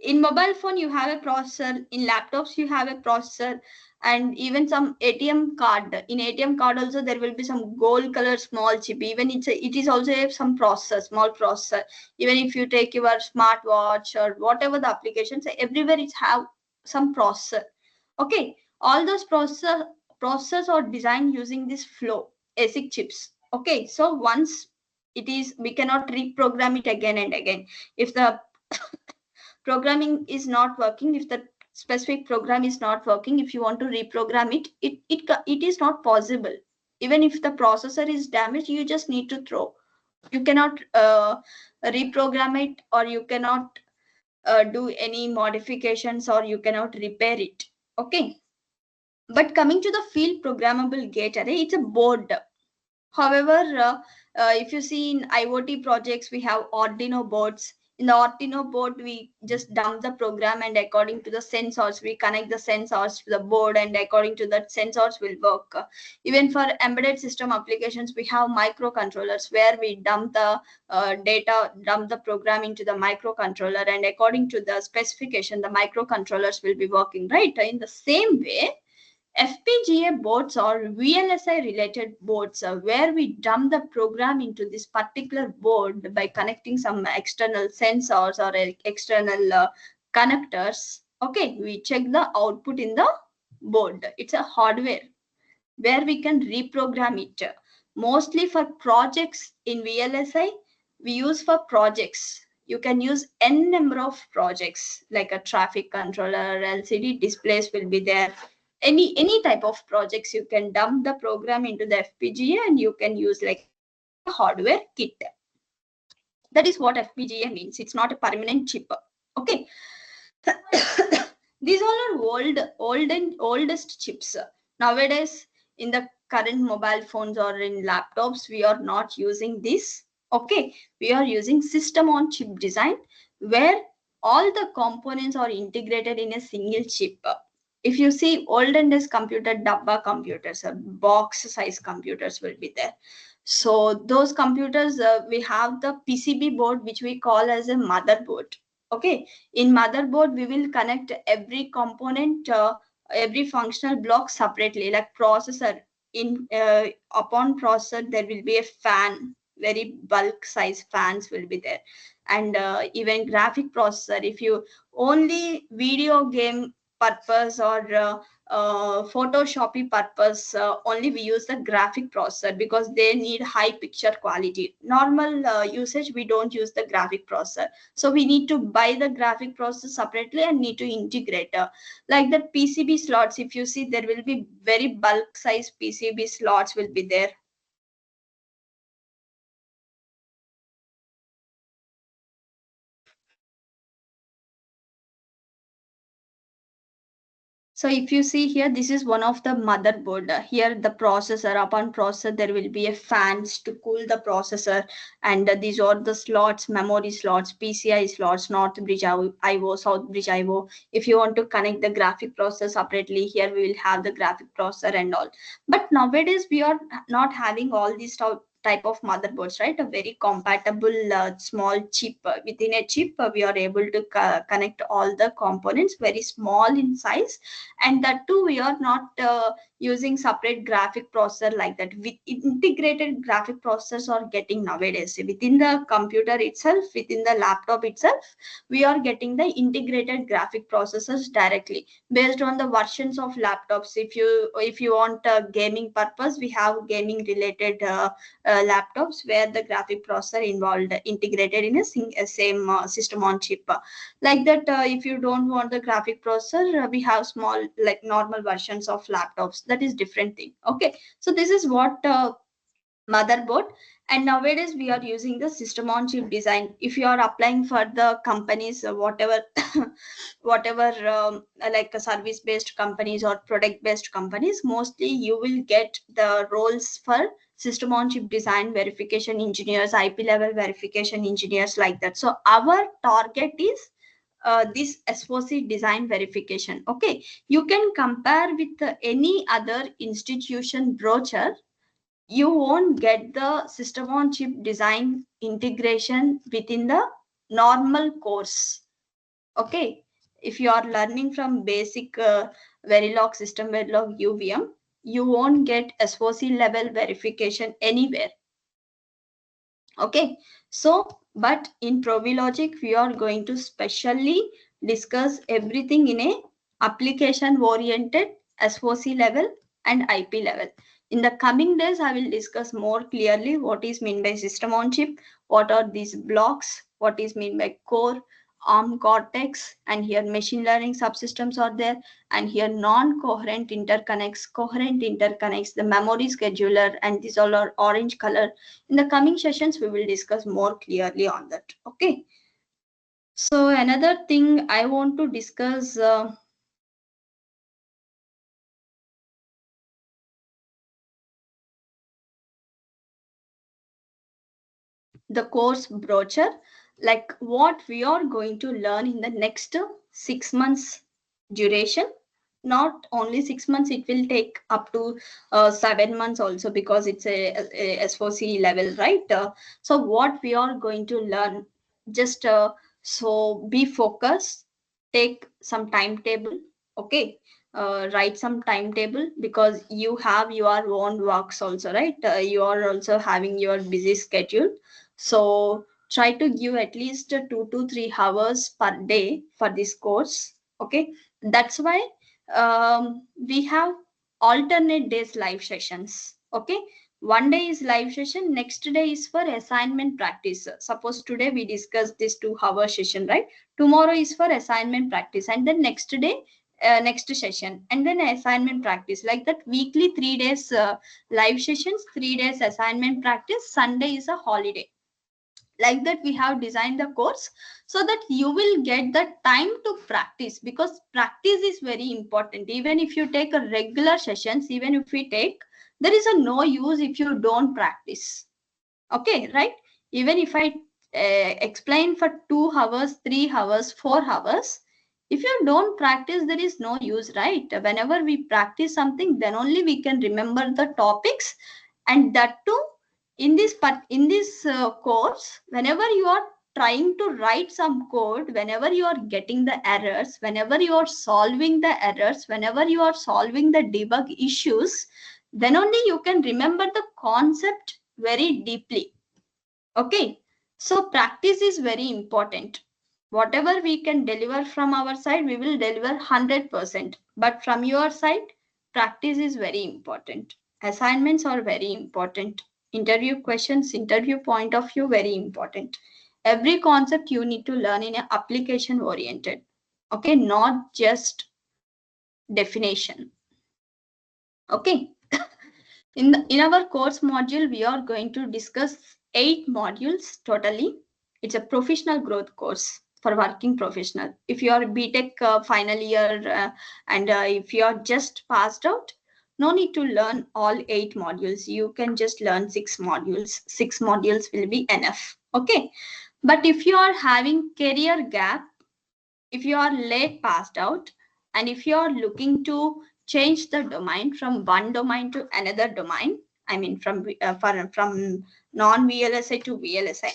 S1: In mobile phone, you have a processor. In laptops, you have a processor, and even some ATM card. In ATM card also, there will be some gold color small chip. Even it is also some processor, small processor. Even if you take your smartwatch or whatever the applications, everywhere it have some processor. Okay, all those processors are designed using this flow ASIC chips. Okay, so once it is, we cannot reprogram it again and again. If the programming is not working, if the specific program is not working, if you want to reprogram it, it is not possible. Even if the processor is damaged, you just need to throw. You cannot reprogram it, or you cannot do any modifications, or you cannot repair it. Okay. But coming to the field programmable gate array, it's a board. However, if you see in IoT projects, we have Arduino boards. In the Arduino board, we just dump the program, and according to the sensors, we connect the sensors to the board, and according to that, sensors will work. Even for embedded system applications, we have microcontrollers where we dump the data, dump the program into the microcontroller, and according to the specification, the microcontrollers will be working, right? In the same way, FPGA boards or VLSI related boards where we dump the program into this particular board by connecting some external sensors or external connectors. Okay, we check the output in the board. It's a hardware where we can reprogram it. Mostly for projects in VLSI, we use for projects. You can use n number of projects like a traffic controller, LCD displays will be there. Any type of projects, you can dump the program into the FPGA and you can use like a hardware kit. That is what FPGA means. It's not a permanent chip. Okay. These all are oldest chips. Nowadays, in the current mobile phones or in laptops, we are not using this. Okay, we are using system on chip design where all the components are integrated in a single chip. If you see olden days computer, dabba computers, box size computers will be there. So those computers, we have the PCB board, which we call as a motherboard. Okay, in motherboard, we will connect every component, every functional block separately, like processor. In upon processor, there will be a fan, very bulk size fans will be there. And even graphic processor, if you only video game purpose or photoshoppy purpose, only we use the graphic processor because they need high picture quality. Normal usage, we don't use the graphic processor. So we need to buy the graphic processor separately and need to integrate. Like the PCB slots, if you see, there will be very bulk size PCB slots will be there. So if you see here, this is one of the motherboard. Here the processor, upon processor, there will be a fans to cool the processor. And these are the slots, memory slots, PCI slots, North Bridge IO, South Bridge IO. If you want to connect the graphic processor separately, here we will have the graphic processor and all. But nowadays, we are not having all these type of motherboards, right? A very compatible small chip. Within a chip, we are able to connect all the components, very small in size. And that too, we are not using separate graphic processor like that. With integrated graphic processors are getting nowadays within the computer itself, within the laptop itself, we are getting the integrated graphic processors directly based on the versions of laptops. If you want gaming purpose, we have gaming related laptops where the graphic processor involved integrated in a same system on chip. Like that, if you don't want the graphic processor, we have small like normal versions of laptops. That is different thing. Okay, so this is what motherboard. And nowadays we are using the system on chip design. If you are applying for the companies, whatever like service based companies or product based companies, mostly you will get the roles for system on chip design verification engineers, IP level verification engineers, like that. So our target is this SOC design verification. Okay, you can compare with any other institution brochure. You won't get the system on chip design integration within the normal course. Okay, if you are learning from basic Verilog system, Verilog UVM, you won't get SOC level verification anywhere. Okay, so but in ProV Logic we are going to specially discuss everything in a application oriented SOC level and IP level. In the coming days, I will discuss more clearly what is meant by system on chip, what are these blocks, what is meant by core, ARM Cortex, and here machine learning subsystems are there, and here non-coherent interconnects, coherent interconnects, the memory scheduler, and these all are orange color. In the coming sessions, we will discuss more clearly on that. Okay. So another thing I want to discuss the course brochure, like what we are going to learn in the next 6 months duration. Not only 6 months, it will take up to 7 months also, because it's a SOC level, right? So what we are going to learn, just so be focused, take some timetable. Okay, write some timetable, because you have your own works also, right? You are also having your busy schedule. So try to give at least 2 to 3 hours per day for this course. Okay, that's why we have alternate days live sessions. Okay, one day is live session, next day is for assignment practice. Suppose today we discussed this 2-hour session, right? Tomorrow is for assignment practice, and then next day next session, and then assignment practice, like that. Weekly 3 days live sessions, 3 days assignment practice, Sunday is a holiday. Like that we have designed the course, so that you will get the time to practice, because practice is very important. Even if you take a regular sessions, even if we take, there is a no use if you don't practice. Okay, right? Even if I explain for 2 hours, 3 hours, 4 hours, if you don't practice, there is no use, right? Whenever we practice something, then only we can remember the topics. And that too, in this course, whenever you are trying to write some code, whenever you are getting the errors, whenever you are solving the errors, whenever you are solving the debug issues, then only you can remember the concept very deeply. Okay, so practice is very important. Whatever we can deliver from our side, we will deliver 100%. But from your side, practice is very important. Assignments are very important. Interview questions, interview point of view, very important. Every concept you need to learn in an application oriented. Okay, not just definition. Okay. In our course module, we are going to discuss 8 modules totally. It's a professional growth course for working professional. If you are BTech final year and if you are just passed out, no need to learn all 8 modules. You can just learn 6 modules. 6 modules will be enough. Okay. But if you are having career gap, if you are late passed out, and if you are looking to change the domain from one domain to another domain, I mean from non-VLSI to VLSI,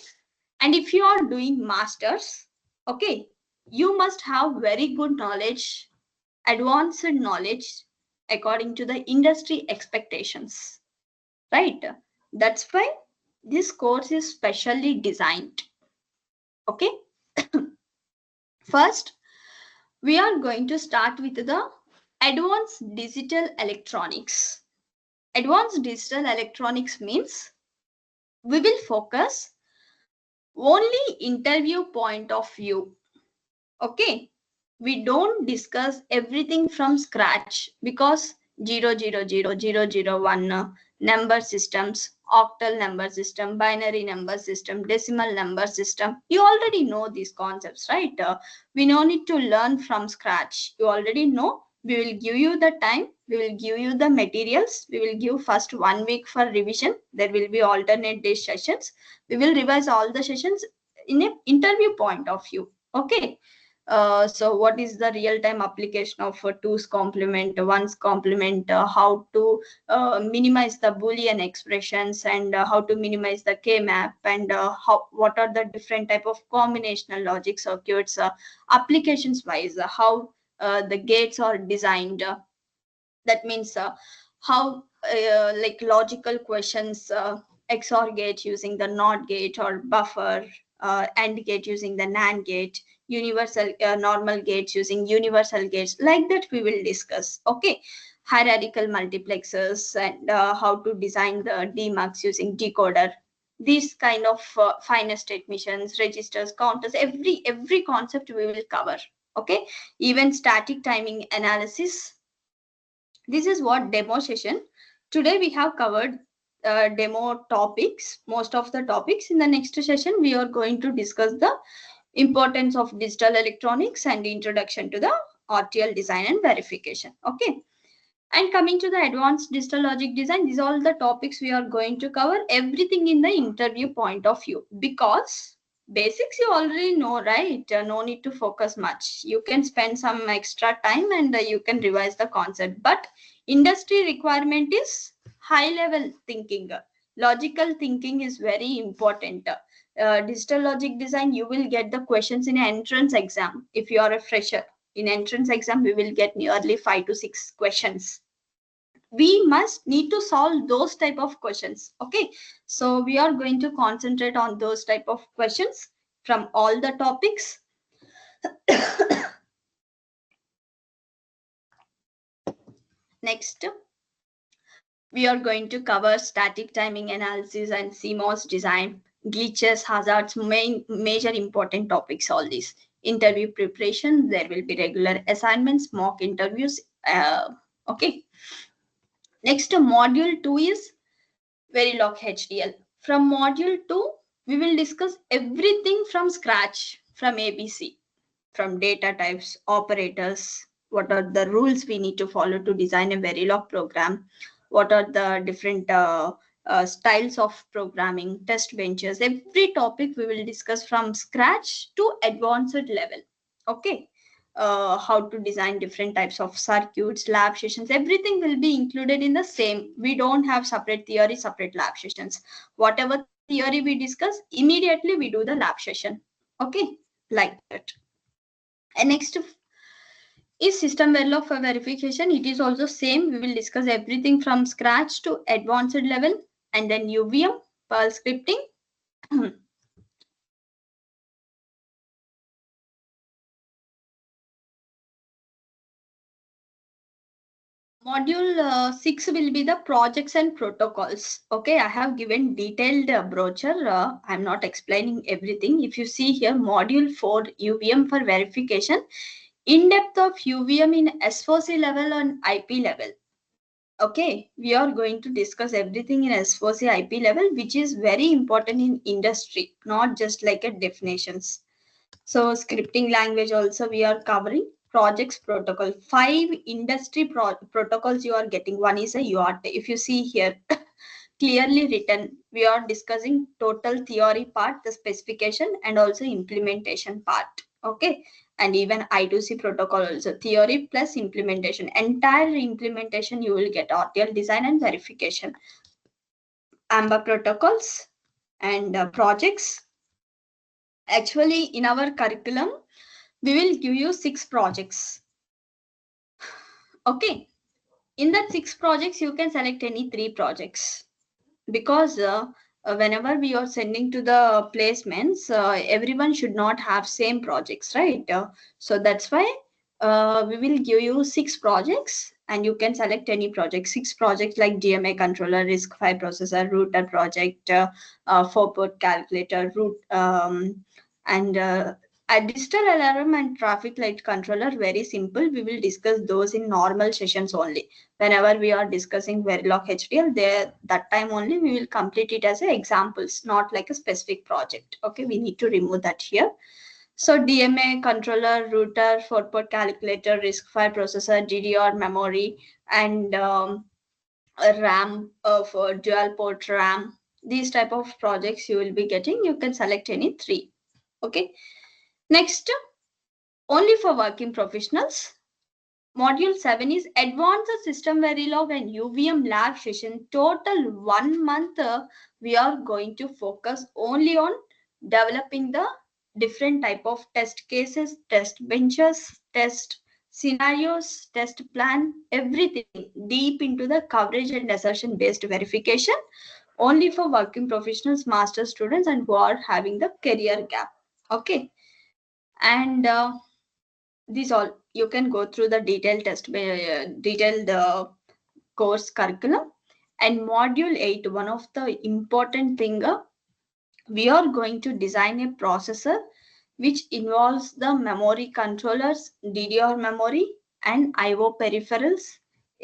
S1: and if you are doing masters, okay, you must have very good knowledge, advanced knowledge according to the industry expectations, right? That's why this course is specially designed. Okay. First, we are going to start with the advanced digital electronics. Advanced digital electronics means we will focus only interview point of view. Okay, we don't discuss everything from scratch, because 0000001 number systems, octal number system, binary number system, decimal number system, you already know these concepts, right? We no need to learn from scratch. You already know. We will give you the time We will give you the materials. We will give first 1 week for revision. There will be alternate day sessions. We will revise all the sessions in an interview point of view. Okay. So what is the real-time application of 2's complement, 1's complement, how to minimize the Boolean expressions, and how to minimize the K-map, and what are the different type of combinational logic circuits, applications wise, how the gates are designed. That means how like logical questions, XOR gate using the NOT gate, or buffer, AND gate using the NAND gate, universal normal gates using universal gates, like that we will discuss. Okay, hierarchical multiplexers, and how to design the demux using decoder. These kind of finer state missions, registers, counters, every concept we will cover. Okay, even static timing analysis. This is what demo session. Today we have covered demo topics, most of the topics. In the next session, we are going to discuss the importance of digital electronics and introduction to the RTL design and verification. Okay. And coming to the advanced digital logic design, these are all the topics we are going to cover, everything in the interview point of view, because basics you already know, right? No need to focus much. You can spend some extra time and you can revise the concept. But industry requirement is high level thinking. Logical thinking is very important. Digital logic design, you will get the questions in an entrance exam. If you are a fresher, in entrance exam, we will get nearly 5 to 6 questions. We must need to solve those type of questions. Okay, so we are going to concentrate on those type of questions from all the topics. Next, we are going to cover static timing analysis and CMOS design, glitches, hazards, major important topics, all these. Interview preparation, there will be regular assignments, mock interviews. Okay. Next, module 2 is Verilog HDL. From module 2, we will discuss everything from scratch, from ABC, from data types, operators, what are the rules we need to follow to design a Verilog program, what are the different styles of programming, test benches. Every topic we will discuss from scratch to advanced level. Okay. How to design different types of circuits, lab sessions, everything will be included in the same. We don't have separate theory, separate lab sessions. Whatever theory we discuss, immediately we do the lab session. Okay, like that. And next is system Verilog for verification. It is also same. We will discuss everything from scratch to advanced level, and then UVM, Perl scripting. Module 6 will be the projects and protocols. Okay, I have given detailed brochure. I'm not explaining everything. If you see here, module 4, UVM for verification, in-depth of UVM in S4C level and IP level. Okay, we are going to discuss everything in S4C IP level, which is very important in industry, not just like a definitions. So scripting language also we are covering. Projects protocol, 5 industry protocols you are getting. One is a UART. If you see here, clearly written, we are discussing total theory part, the specification, and also implementation part. Okay, and even I2C protocol also, theory plus implementation. Entire implementation you will get RTL design and verification. AMBA protocols and projects. Actually, in our curriculum, we will give you 6 projects. Okay, in that 6 projects, you can select any 3 projects, because whenever we are sending to the placements, everyone should not have same projects, right? So that's why we will give you 6 projects, and you can select any project. 6 projects like DMA controller, RISC-V processor, router project, 4-port calculator, root, and a digital alarm and traffic light controller, very simple. We will discuss those in normal sessions only. Whenever we are discussing Verilog HDL, there that time only we will complete it as examples, not like a specific project. Okay, we need to remove that here. So DMA, controller, router, 4-port calculator, RISC-V processor, DDR memory, and a RAM for dual port RAM. These type of projects you will be getting. You can select any 3. Okay. Next, only for working professionals. Module 7 is Advanced System Verilog and UVM lab session. Total 1 month, we are going to focus only on developing the different type of test cases, test benches, test scenarios, test plan, everything deep into the coverage and assertion based verification, only for working professionals, master students, and who are having the career gap. Okay. And these all you can go through the detailed course curriculum. And module 8, one of the important thing, we are going to design a processor which involves the memory controllers, DDR memory, and IO peripherals,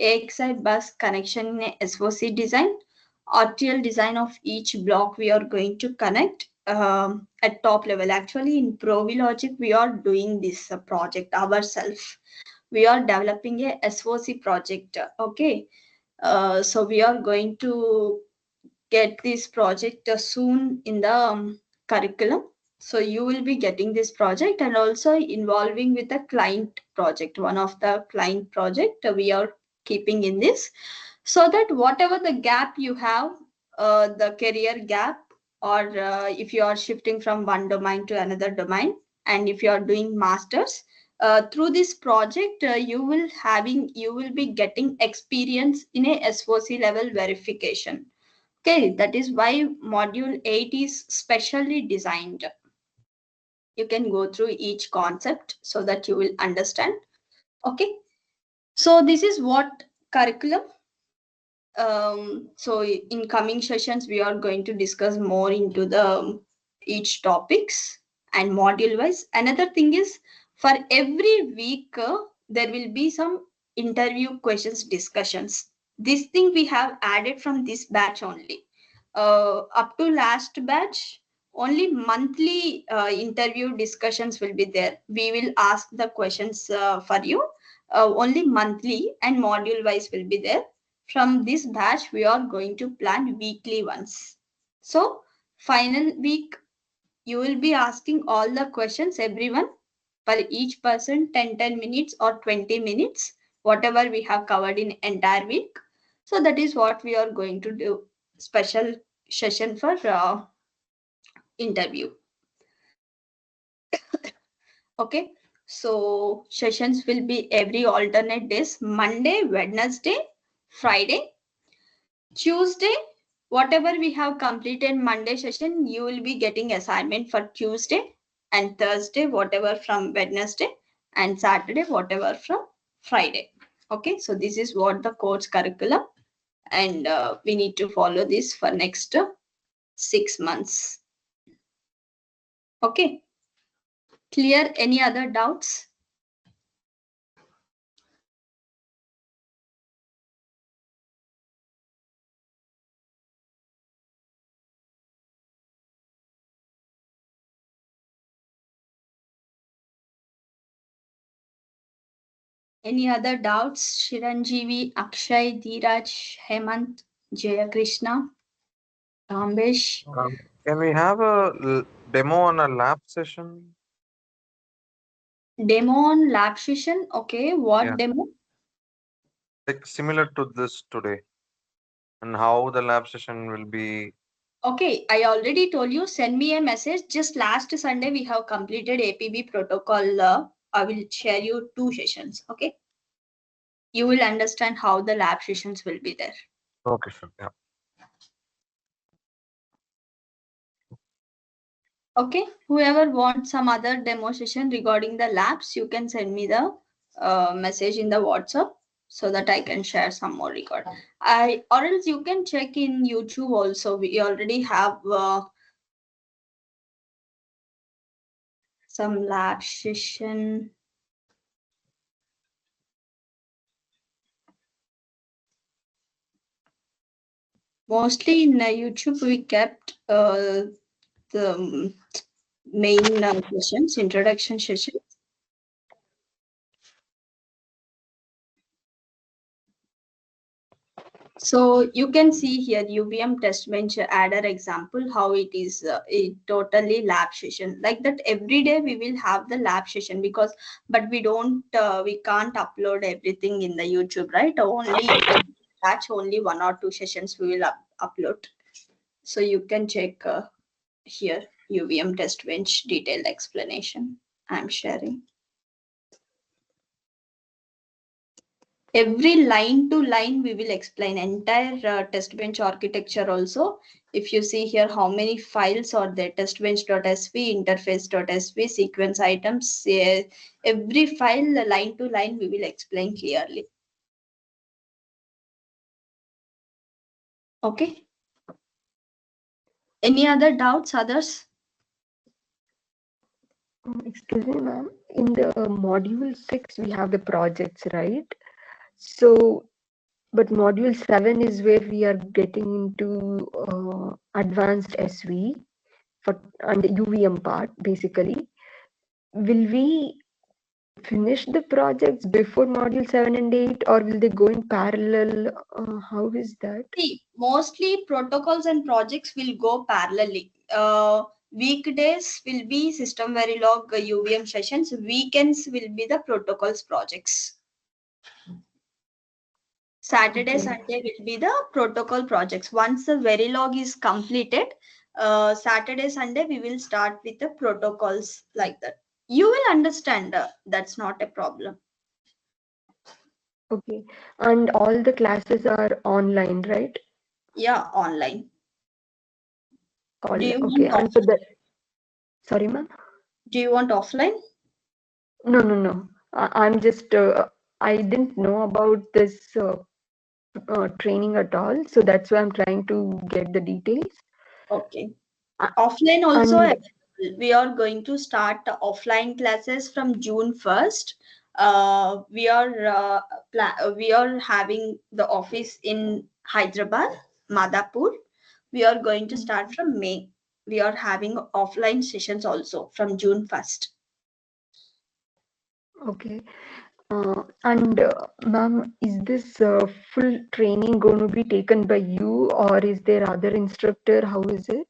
S1: AXI bus connection in SoC design, RTL design of each block we are going to connect at top level. Actually, in ProV Logic, we are doing this project ourselves. We are developing a SoC project. Okay. So we are going to get this project soon in the curriculum. So you will be getting this project and also involving with the client project, one of the client project we are keeping in this, so that whatever the gap you have, the career gap, or if you are shifting from one domain to another domain, and if you are doing masters, through this project, you will be getting experience in a SoC level verification. Okay, that is why module 8 is specially designed. You can go through each concept so that you will understand. Okay, so this is what curriculum. So in coming sessions, we are going to discuss more into the each topics and module wise. Another thing is, for every week, there will be some interview questions discussions. This thing we have added from this batch only. Up to last batch, only monthly interview discussions will be there. We will ask the questions for you only monthly, and module wise will be there. From this batch, we are going to plan weekly ones. So final week, you will be asking all the questions, everyone, for each person 10 minutes or 20 minutes, whatever we have covered in entire week. So that is what we are going to do, special session for interview. Okay, so sessions will be every alternate days: Monday, Wednesday, Friday, Tuesday. Whatever we have completed Monday session, you will be getting assignment for Tuesday, and Thursday whatever from Wednesday, and Saturday whatever from Friday. Okay, so this is what the course curriculum, and we need to follow this for next 6 months. Okay, clear? Any other doubts? Any other doubts? Shiranjeevi, Akshay, Dheeraj, Hemant, Jayakrishna, Kambesh.
S4: Can we have a demo on a lab session?
S1: Demo on lab session. Okay, what
S4: Yeah.
S1: demo?
S4: Like similar to this today, and how the lab session will be.
S1: Okay, I already told you, send me a message. Just last Sunday, we have completed APB protocol. I will share you 2 sessions. Okay, you will understand how the lab sessions will be there.
S4: Okay, sure. Yeah.
S1: Okay, whoever wants some other demo session regarding the labs, you can send me the message in the WhatsApp so that I can share some more record. Or else you can check in YouTube also. We already have some lab session. Mostly in YouTube, we kept the main sessions, introduction session. So you can see here UVM test bench adder example how it is a totally lab session like that. Every day we will have the lab session because but we can't upload everything in the YouTube, right? Only batch only 1 or 2 sessions we will upload. So you can check here UVM test bench detailed explanation I'm sharing. Every line to line we will explain entire test bench architecture also. If you see here how many files are there, testbench.sv, interface.sv, sequence items, every file line to line we will explain clearly. Okay. Any other doubts, others?
S9: Excuse me, ma'am. In the module 6, we have the projects, right? So, but module 7 is where we are getting into advanced SV and the UVM part, basically. Will we finish the projects before module 7 and 8, or will they go in parallel? How is that?
S1: See, mostly protocols and projects will go parallelly. Weekdays will be system verilog UVM sessions. Weekends will be the protocols projects. Saturday,
S9: Okay.
S1: Sunday will be the protocol projects. Once the verilog is completed, Saturday, Sunday we will start with the protocols like that. You will understand. That's not a problem.
S9: Okay. And all the classes are online, right?
S1: Yeah, online.
S9: All,
S1: Do you
S9: okay.
S1: want
S9: And for the, sorry, ma'am?
S1: Do you want offline?
S9: No. I'm just, I didn't know about this training at all. So that's why I'm trying to get the details.
S1: Okay.
S9: Uh,
S1: Offline also
S9: and
S1: we are going to start offline classes from June 1st. We are having the office in Hyderabad, Madhapur. We are going to start from May. We are having offline sessions also from June 1st.
S9: okay. And ma'am, is this full training going to be taken by you, or is there other instructor? How is it?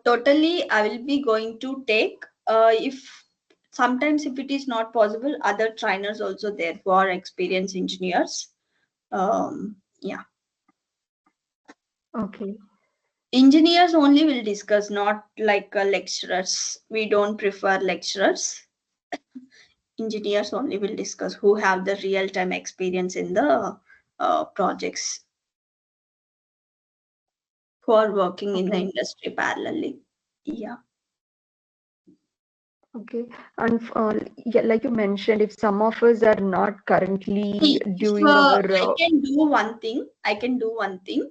S1: Totally, I will be going to take. If sometimes if it is not possible, other trainers also there who are experienced engineers. Yeah.
S9: Okay.
S1: Engineers only will discuss, not like lecturers. We don't prefer lecturers. Engineers only will discuss who have the real-time experience in the projects, who are working in the
S9: Okay.
S1: industry parallelly. Yeah.
S9: Okay. And yeah, like you mentioned, if some of us are not currently
S1: See, if
S9: doing our
S1: I can do one thing.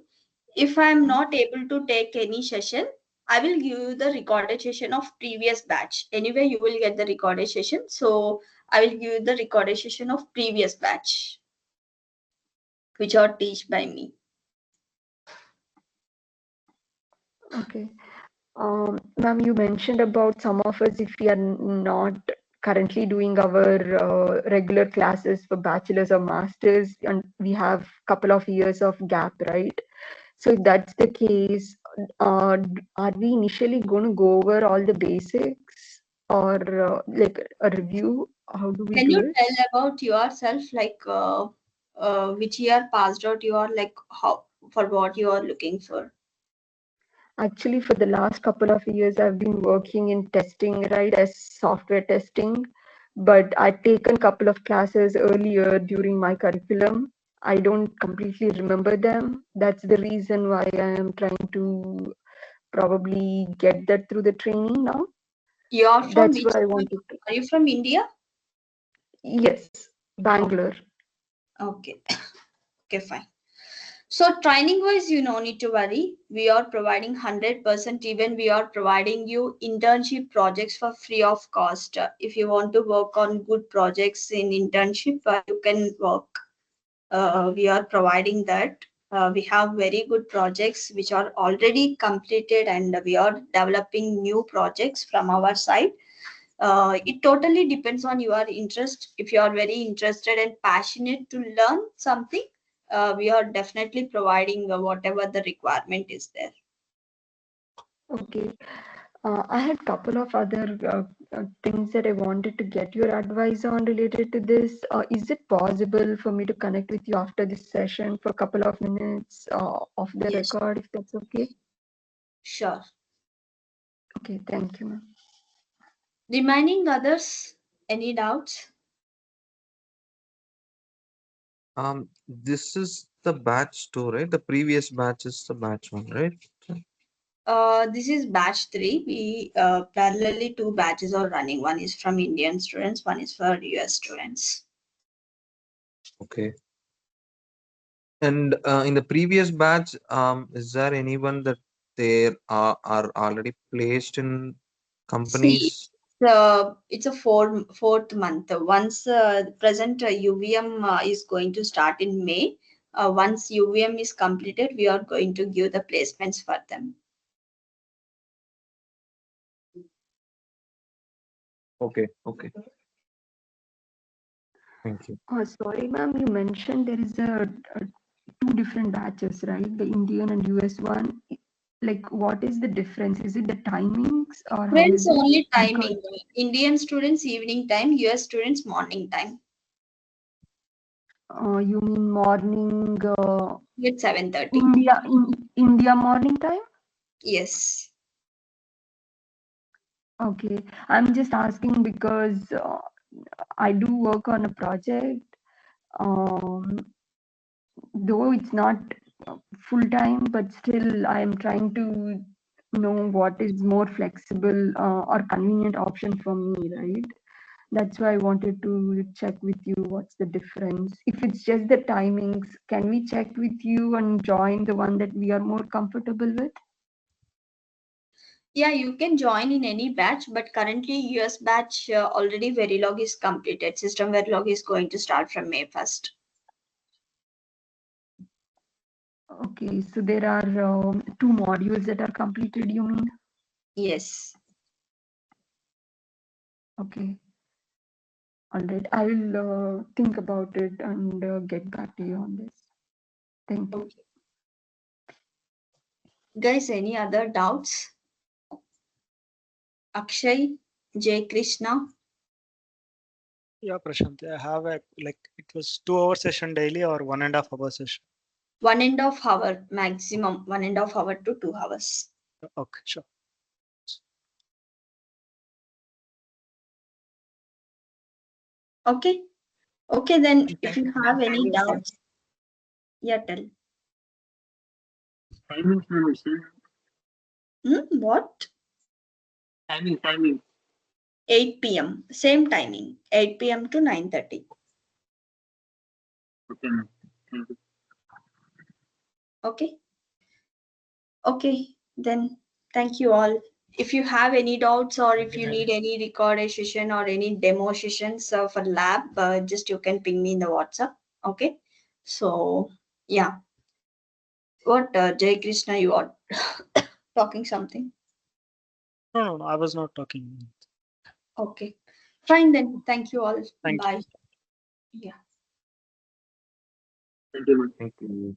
S1: If I am not able to take any session, I will give you the recorded session of previous batch. Anyway, you will get the recorded session. So I will give you the recorded session of previous batch, which are taught by me.
S9: okay. Ma'am, you mentioned about some of us, if we are not currently doing our regular classes for bachelor's or master's, and we have couple of years of gap, right? So if that's the case, are we initially going to go over all the basics or like a review? How do we
S1: Can
S9: do
S1: you
S9: it?
S1: tell about yourself, like which year passed out you are, like how for what you are looking for?
S9: Actually, for the last couple of years, I've been working in testing, right, as software testing. But I'd taken a couple of classes earlier during my curriculum. I don't completely remember them. That's the reason why I am trying to probably get that through the training now.
S1: You are from
S9: That's
S1: which?
S9: what I wanted to.
S1: Are you from India?
S9: Yes, Bangalore.
S1: Okay. Okay, fine. So training wise, you no need to worry. We are providing 100%. Even we are providing you internship projects for free of cost. If you want to work on good projects in internship, you can work. We are providing that. We have very good projects which are already completed, and we are developing new projects from our side. It totally depends on your interest. If you are very interested and passionate to learn something, we are definitely providing whatever the requirement is there.
S9: Okay. I had a couple of other things that I wanted to get your advice on related to this. Is it possible for me to connect with you after this session for a couple of minutes of the
S1: Yes.
S9: record, if that's okay?
S1: Sure.
S9: Okay, thank you, ma'am.
S1: Remaining others, any doubts?
S4: This is the batch 2, right? The previous batch is the batch 1, right?
S1: This is batch 3. We parallelly 2 batches are running. One is from Indian students, one is for US students.
S4: Okay. And in the previous batch, is there anyone that they are already placed in companies?
S1: It's a fourth month. Once present UVM is going to start in May. Once UVM is completed, we are going to give the placements for them.
S4: Okay, okay. Thank you.
S9: Sorry, ma'am, you mentioned there is a 2 different batches, right? The Indian and US one. Like, what is the difference? Is it the timings or how
S1: Friends,
S9: is it?
S1: only
S9: Because,
S1: timing. Indian students evening time, US students morning time.
S9: you mean morning,
S1: It's 7:30.
S9: India morning time?
S1: Yes.
S9: Okay, I'm just asking because I do work on a project. Though it's not full time, but still I am trying to know what is more flexible or convenient option for me, right? That's why I wanted to check with you what's the difference. If it's just the timings, can we check with you and join the one that we are more comfortable with?
S1: Yeah, you can join in any batch, but currently US batch already Verilog is completed. System Verilog is going to start from May 1st.
S9: Okay, so there are 2 modules that are completed, you mean?
S1: Yes.
S9: Okay. All right. I will think about it and get back to you on this. Thank you.
S1: Okay. Guys, any other doubts? Akshay, Jay Krishna.
S2: Yeah, Prashanti, I have it was 2 hour session daily or 1.5 hour session.
S1: 1.5 hour maximum, 1.5 hour to 2 hours.
S2: Okay, sure.
S1: Okay. Okay, then if you have any doubts, yeah, tell. What?
S6: Timing.
S1: 8 p.m. Same timing, 8 p.m. to 9:30.
S6: Okay, ma'am. Thank you.
S1: Okay. Okay, then thank you all. If you have any doubts or if you need any recorded session or any demo sessions for lab, just you can ping me in the WhatsApp. Okay. So yeah. What Jay Krishna, you are talking something?
S2: No, I was not talking.
S1: Okay. Fine then. Thank you all.
S2: Thank you.
S1: Bye. Yeah.
S6: Thank you, ma'am.
S4: Thank you.